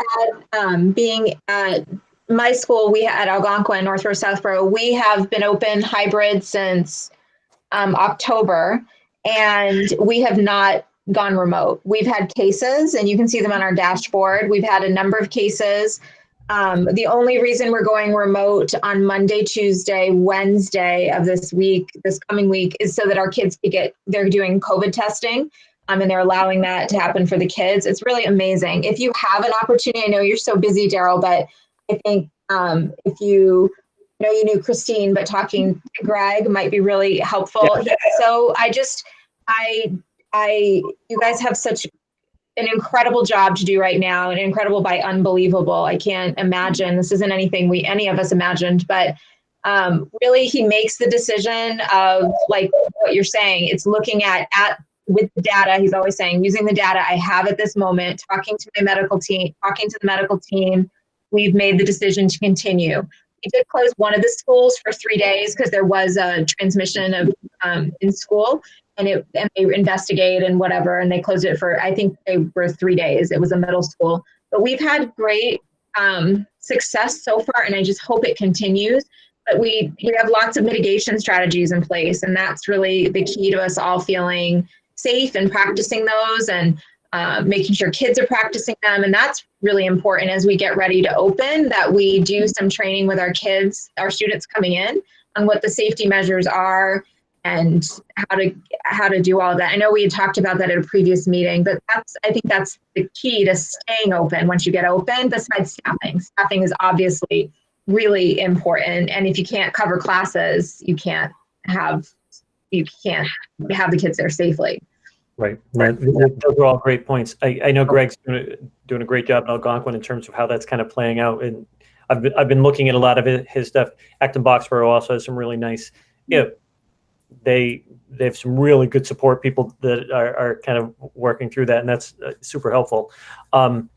add, being at my school, we at Algonquin, Northborough, Southborough, we have been open hybrid since October, and we have not gone remote. We've had cases, and you can see them on our dashboard. We've had a number of cases. The only reason we're going remote on Monday, Tuesday, Wednesday of this coming week, is so that our kids they're doing COVID testing, and they're allowing that to happen for the kids. It's really amazing. If you have an opportunity, I know you're so busy, Daryl, but I think if you know you knew Christine, but talking to Greg might be really helpful. So you guys have such an incredible job to do right now, and incredible by unbelievable. I can't imagine. This isn't anything any of us imagined, but really he makes the decision of like what you're saying. It's looking at with the data. He's always saying, using the data I have at this moment, talking to the medical team, we've made the decision to continue. We did close one of the schools for 3 days because there was a transmission of in school, and they investigated and whatever, and they closed it for, I think they were 3 days. It was a middle school, but we've had great success so far, and I just hope it continues. But we have lots of mitigation strategies in place, and that's really the key to us all feeling safe and practicing those, and making sure kids are practicing them. And that's really important as we get ready to open, that we do some training with our kids, our students coming in, on what the safety measures are and how to do all of that. I know we had talked about that at a previous meeting, but I think that's the key to staying open once you get open, besides staffing. Staffing is obviously really important. And if you can't cover classes, you can't have the kids there safely. Right. Those are all great points. I know Greg's doing a great job in Algonquin in terms of how that's kind of playing out. And I've been looking at a lot of his stuff. Acton Boxborough also has some really nice, they have some really good support people that are kind of working through that. And that's super helpful. And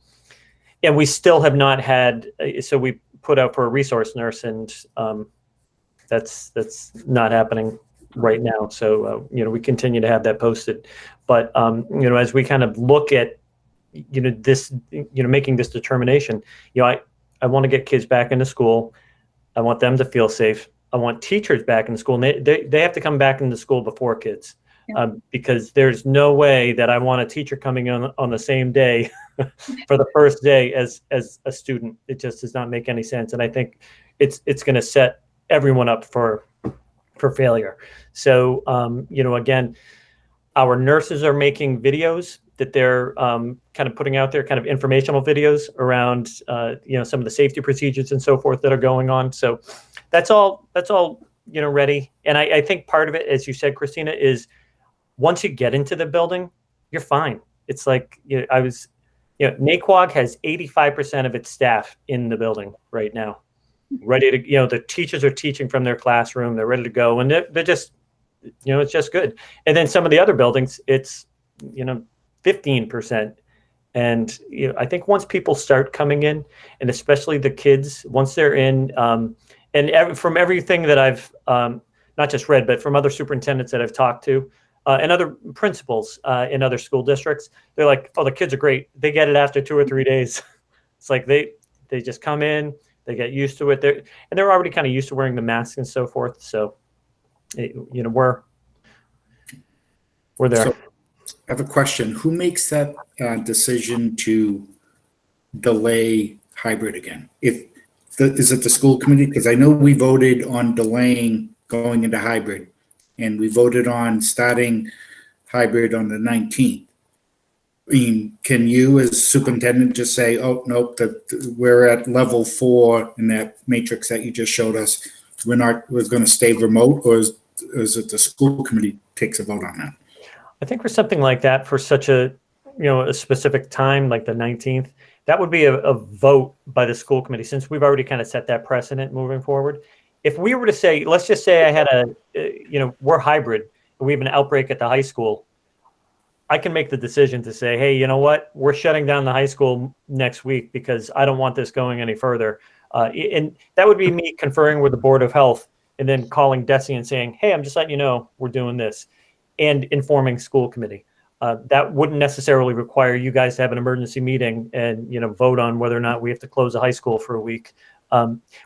we still have not had, so we put out for a resource nurse, and that's not happening right now. So, we continue to have that posted. But, as we kind of look at, this, making this determination, I want to get kids back into school. I want them to feel safe. I want teachers back in school, and they have to come back into school before kids, because there's no way that I want a teacher coming on the same day for the first day as a student. It just does not make any sense. And I think it's going to set everyone up for failure. So, again, our nurses are making videos that they're kind of putting out there, kind of informational videos around, some of the safety procedures and so forth that are going on. So that's all, ready. And I think part of it, as you said, Christina, is once you get into the building, you're fine. It's like, NAQUAG has 85% of its staff in the building right now, ready to, the teachers are teaching from their classroom. They're ready to go. And they're just, it's just good. And then some of the other buildings, it's, 15%. And, I think once people start coming in, and especially the kids, once they're in, from everything that I've not just read, but from other superintendents that I've talked to, and other principals in other school districts, they're like, oh, the kids are great. They get it after 2 or 3 days. It's like they just come in, they get used to it. They're already kind of used to wearing the mask and so forth. So, we're there. So I have a question. Who makes that decision to delay hybrid again? Is it the school committee? Because I know we voted on delaying going into hybrid, and we voted on starting hybrid on the 19th. I mean, can you as superintendent just say, oh, nope, we're at level 4 in that matrix that you just showed us. We're going to stay remote, or is it the school committee takes a vote on that? I think for something like that, for such a specific time, like the 19th, that would be a vote by the school committee, since we've already kind of set that precedent moving forward. If we were to say, let's just say I had we're hybrid, and we have an outbreak at the high school, I can make the decision to say, hey, you know what? We're shutting down the high school next week because I don't want this going any further. And that would be me conferring with the Board of Health and then calling Desi and saying, hey, I'm just letting you know we're doing this, and informing school committee. That wouldn't necessarily require you guys to have an emergency meeting and vote on whether or not we have to close the high school for a week.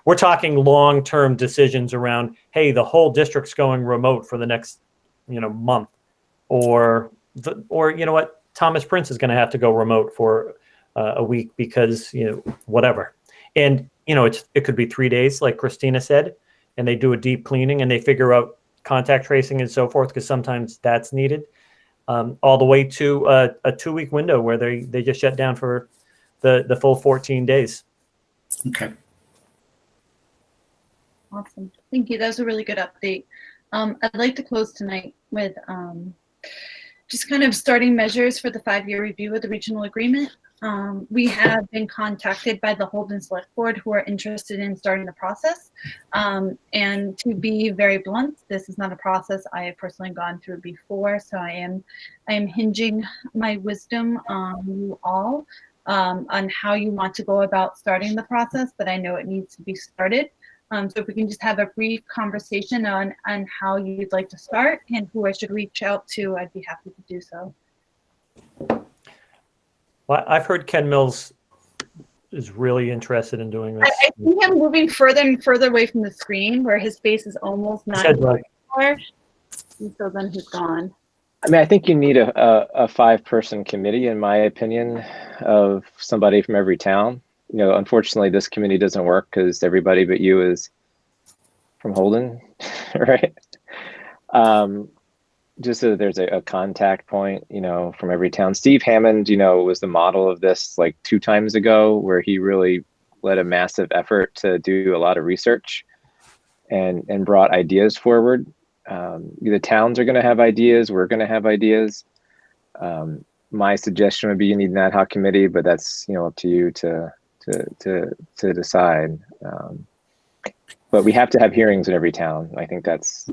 We're talking long-term decisions around, hey, the whole district's going remote for the next month, or you know what, Thomas Prince is going to have to go remote for a week because whatever. And it could be 3 days, like Christina said, and they do a deep cleaning and they figure out contact tracing and so forth, because sometimes that's needed. All the way to a 2-week window where they just shut down for the full 14 days. Okay. Awesome. Thank you. That was a really good update. I'd like to close tonight with just kind of starting measures for the 5-year review of the regional agreement. We have been contacted by the Holden Select Board who are interested in starting the process. And to be very blunt, this is not a process I have personally gone through before. So I am hinging my wisdom on you all on how you want to go about starting the process, but I know it needs to be started. So if we can just have a brief conversation on how you'd like to start and who I should reach out to, I'd be happy to do so. Well, I've heard Ken Mills is really interested in doing this. I see him moving further and further away from the screen where his face is almost not Said, anymore. And so then he's gone. I mean, I think you need a 5-person committee, in my opinion, of somebody from every town. You know, unfortunately, this committee doesn't work because everybody but you is from Holden, right? Just so that there's a contact point, you know, from every town. Steve Hammond, you know, was the model of this like 2 times ago, where he really led a massive effort to do a lot of research and brought ideas forward. The towns are going to have ideas. We're going to have ideas. My suggestion would be you need an ad hoc committee, but that's, you know, up to you to decide. But we have to have hearings in every town. I think that's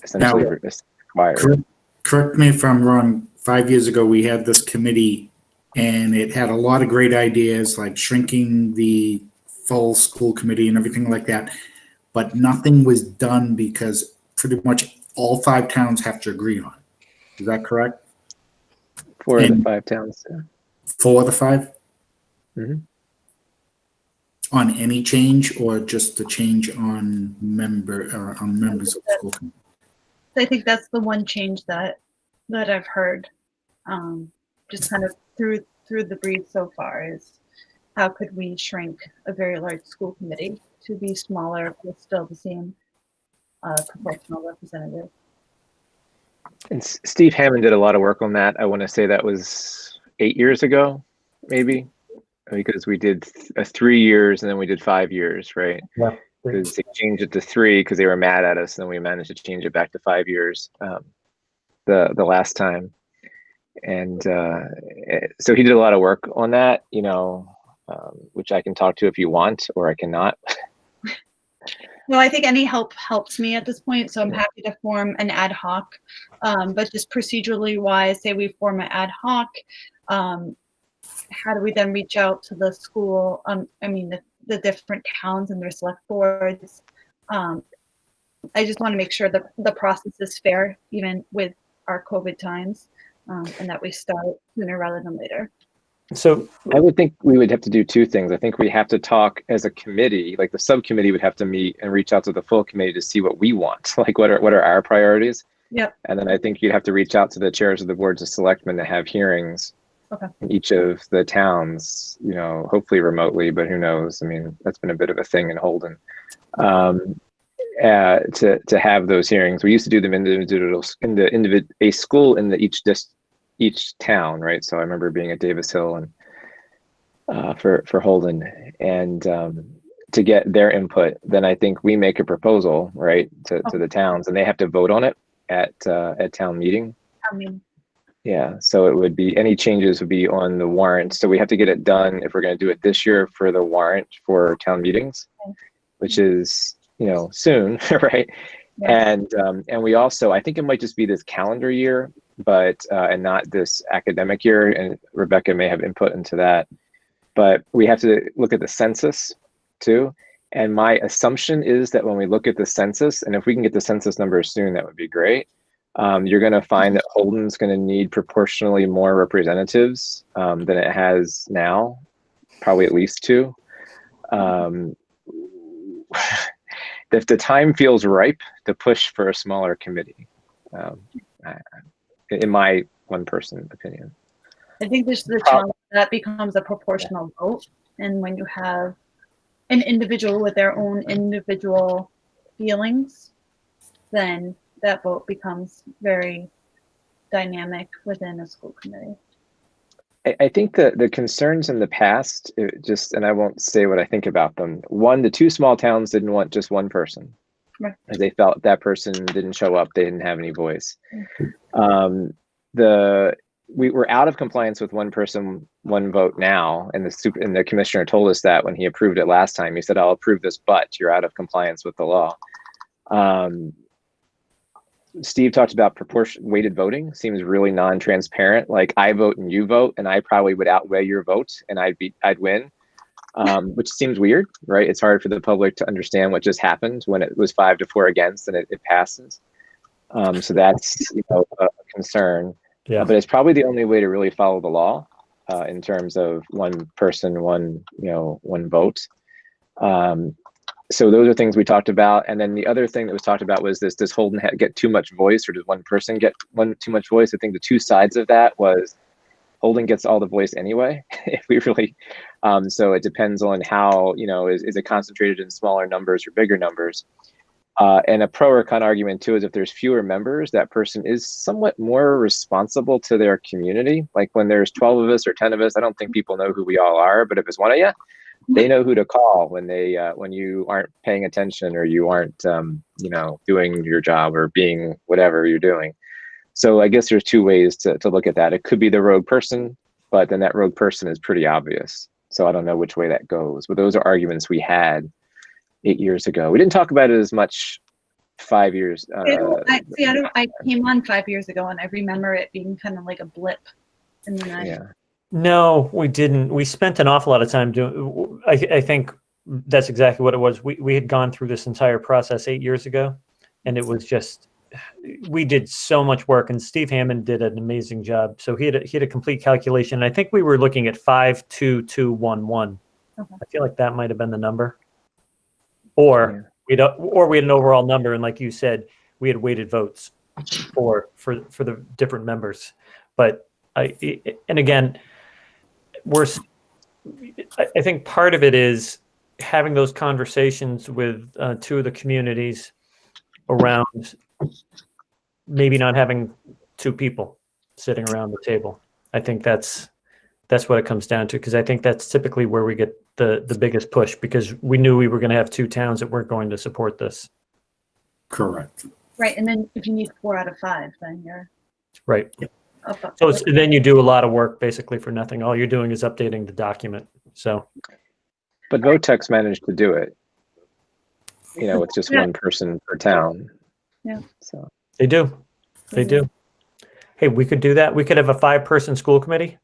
essentially required. Correct me if I'm wrong. 5 years ago, we had this committee and it had a lot of great ideas like shrinking the full school committee and everything like that. But nothing was done because pretty much all 5 towns have to agree on it. Is that correct? 4 of the 5 towns. Yeah. 4 of the 5? Mm-hmm. On any change or just the change on members of the school committee? I think that's the one change that I've heard, just kind of through the brief so far, is how could we shrink a very large school committee to be smaller with still the same proportional representative. And Steve Hammond did a lot of work on that. I want to say that was 8 years ago, maybe, because we did 3 years and then we did 5 years, right? Yeah. Because they changed it to 3 because they were mad at us, and then we managed to change it back to 5 years the last time. And so he did a lot of work on that, you know, which I can talk to if you want, or I cannot. No, I think any help helps me at this point, so I'm happy to form an ad hoc. But just procedurally wise, say we form an ad hoc, how do we then reach out to the school? I mean, the different towns and their select boards. I just want to make sure that the process is fair, even with our COVID times, and that we start sooner rather than later. So I would think we would have to do 2 things. I think we have to talk as a committee, like the subcommittee would have to meet and reach out to the full committee to see what we want, like what are our priorities. Yep. And then I think you'd have to reach out to the chairs of the boards of selectmen to have hearings. Okay. In each of the towns, you know, hopefully remotely, but who knows? I mean, that's been a bit of a thing in Holden. To have those hearings, we used to do them a school in each town, right? So I remember being at Davis Hill and for Holden, and to get their input. Then I think we make a proposal, right, to the towns, and they have to vote on it at town meeting. Yeah, so it would be, any changes would be on the warrant. So we have to get it done if we're going to do it this year for the warrant for town meetings, which is, you know, soon, right? Yeah. And we also, I think it might just be this calendar year, but and not this academic year. And Rebecca may have input into that. But we have to look at the census too. And my assumption is that when we look at the census, and if we can get the census numbers soon, that would be great. You're going to find that Holden's going to need proportionally more representatives than it has now, probably at least 2. If the time feels ripe to push for a smaller committee, in my 1-person opinion. I think this is the challenge that becomes a proportional vote, and when you have an individual with their own individual feelings, then that vote becomes very dynamic within a school committee. I think the concerns in the past, and I won't say what I think about them. One, the two small towns didn't want just one person. Right. As they felt if that person didn't show up, they didn't have any voice. We were out of compliance with one person, one vote now, and the commissioner told us that when he approved it last time. He said, "I'll approve this, but you're out of compliance with the law." Steve talked about weighted voting. Seems really non-transparent. Like I vote and you vote, and I probably would outweigh your vote, and I'd win, which seems weird, right? It's hard for the public to understand what just happened when it was 5-4 against and it passes. So that's a concern. Yeah. But it's probably the only way to really follow the law in terms of one person, one vote. So those are things we talked about. And then the other thing that was talked about was does Holden get too much voice, or does one person get too much voice? I think the two sides of that was Holden gets all the voice anyway, if we really, so it depends on how, is it concentrated in smaller numbers or bigger numbers? And a pro or con argument too is if there's fewer members, that person is somewhat more responsible to their community. Like when there's 12 of us or 10 of us, I don't think people know who we all are, but if it's one of you, they know who to call when you aren't paying attention or you aren't, doing your job or being whatever you're doing. So I guess there's two ways to look at that. It could be the rogue person, but then that rogue person is pretty obvious. So I don't know which way that goes, but those are arguments we had 8 years ago. We didn't talk about it as much 5 years. I came on 5 years ago, and I remember it being kind of like a blip in the night. Yeah. No, we didn't. We spent an awful lot of time doing. I think that's exactly what it was. We had gone through this entire process 8 years ago, and it was just we did so much work. And Steve Hammond did an amazing job. So he had a complete calculation. I think we were looking at 52211. Okay. I feel like that might have been the number, or we had an overall number. And like you said, we had weighted votes for the different members. But and again. I think part of it is having those conversations with two of the communities around maybe not having two people sitting around the table. I think that's what it comes down to, because I think that's typically where we get the biggest push, because we knew we were going to have two towns that weren't going to support this. Correct. Right, and then if you need 4 out of 5, then you're right. Yep. So then you do a lot of work basically for nothing. All you're doing is updating the document. So, but Votex managed to do it, with just one person per town. Yeah. So they do. Hey, we could do that. We could have a 5-person school committee.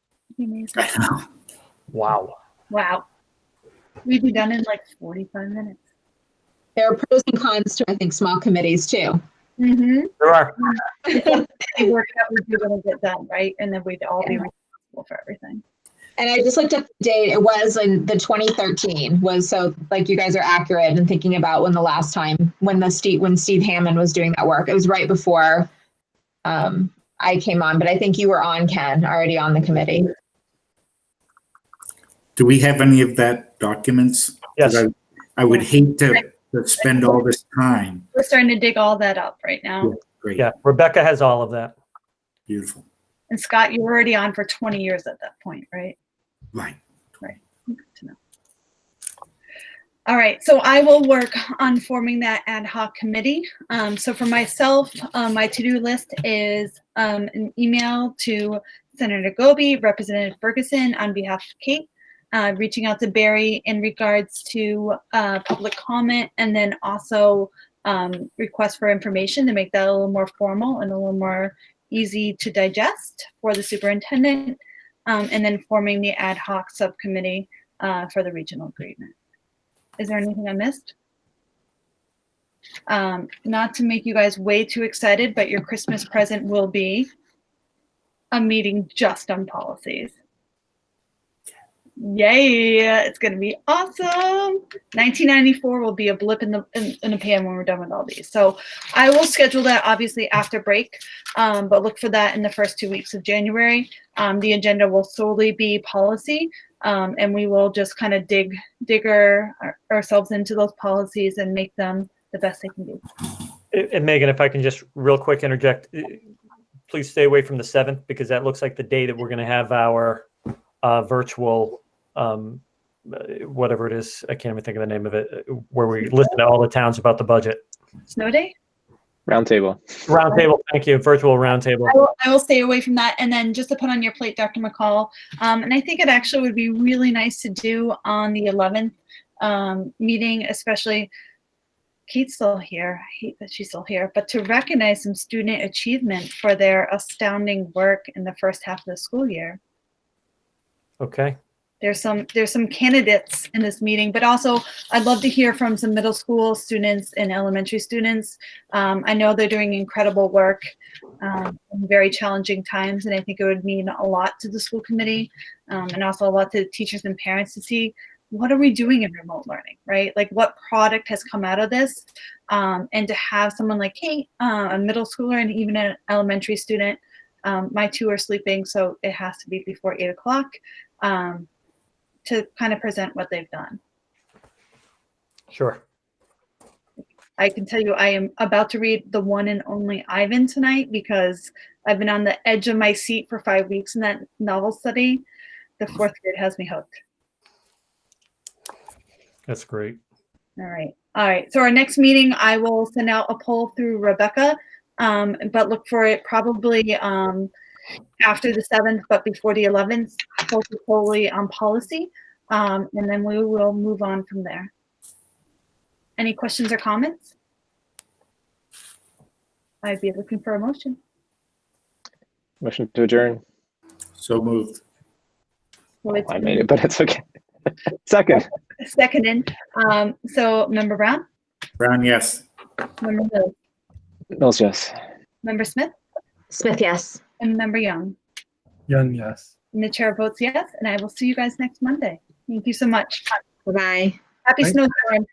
Wow. We'd be done in like 45 minutes. There are pros and cons to, I think, small committees too. Mm-hmm. There are. They work out what we're going to get done, right? And then we'd all be responsible for everything. And I just looked up the date. It was in the 2013 was, so like you guys are accurate in thinking about when the last time when Steve Hammond was doing that work. It was right before I came on, but I think you were on, Ken, already on the committee. Do we have any of that documents? Yes. I would hate to spend all this time. We're starting to dig all that up right now. Yeah, great. Yeah, Rebecca has all of that. Beautiful. And Scott, you were already on for 20 years at that point, right? Right. Good to know. All right, so I will work on forming that ad hoc committee. So for myself, my to-do list is an email to Senator Goby, Representative Ferguson on behalf of Kate, reaching out to Barry in regards to public comment, and then also request for information to make that a little more formal and a little more easy to digest for the superintendent, and then forming the ad hoc subcommittee for the regional agreement. Is there anything I missed? Not to make you guys way too excited, but your Christmas present will be a meeting just on policies. Yay, it's gonna be awesome. 1994 will be a blip in the pan when we're done with all these. So I will schedule that obviously after break, but look for that in the first 2 weeks of January. The agenda will solely be policy, and we will just kind of dig ourselves into those policies and make them the best they can be. And Megan, if I can just real quick interject, please stay away from the 7th, because that looks like the day that we're going to have our virtual, whatever it is, I can't even think of the name of it, where we listen to all the towns about the budget. Snow day? Roundtable. Roundtable, thank you, virtual roundtable. I will stay away from that. And then just to put on your plate, Dr. McCall, and I think it actually would be really nice to do on the 11th meeting, especially Kate's still here. I hate that she's still here, but to recognize some student achievement for their astounding work in the first half of the school year. Okay, There's some candidates in this meeting, but also I'd love to hear from some middle school students and elementary students. I know they're doing incredible work in very challenging times, and I think it would mean a lot to the school committee and also a lot to teachers and parents to see what are we doing in remote learning, right? Like what product has come out of this, and to have someone like Kate, a middle schooler and even an elementary student. My two are sleeping, so it has to be before 8 o'clock. To kind of present what they've done. sure. I can tell you I am about to read The One and Only Ivan tonight because I've been on the edge of my seat for 5 weeks in that novel study. The fourth grade has me hooked. That's great. All right. All right. So our next meeting, I will send out a poll through Rebecca, but look for it probably after the 7th, but before the 11th, focus solely on policy. And then we will move on from there. Any questions or comments? I'd be looking for a motion. Motion to adjourn. So moved. So it's I made it, but it's okay. Second. seconded. So Member Brown, Brown, yes. Member Mills, Mills, yes. Member Smith, Smith, yes. and Member Young. Young, yes. And the chair votes yes, and I will see you guys next Monday. Thank you so much. Bye-bye. Happy Thank- snowstorm.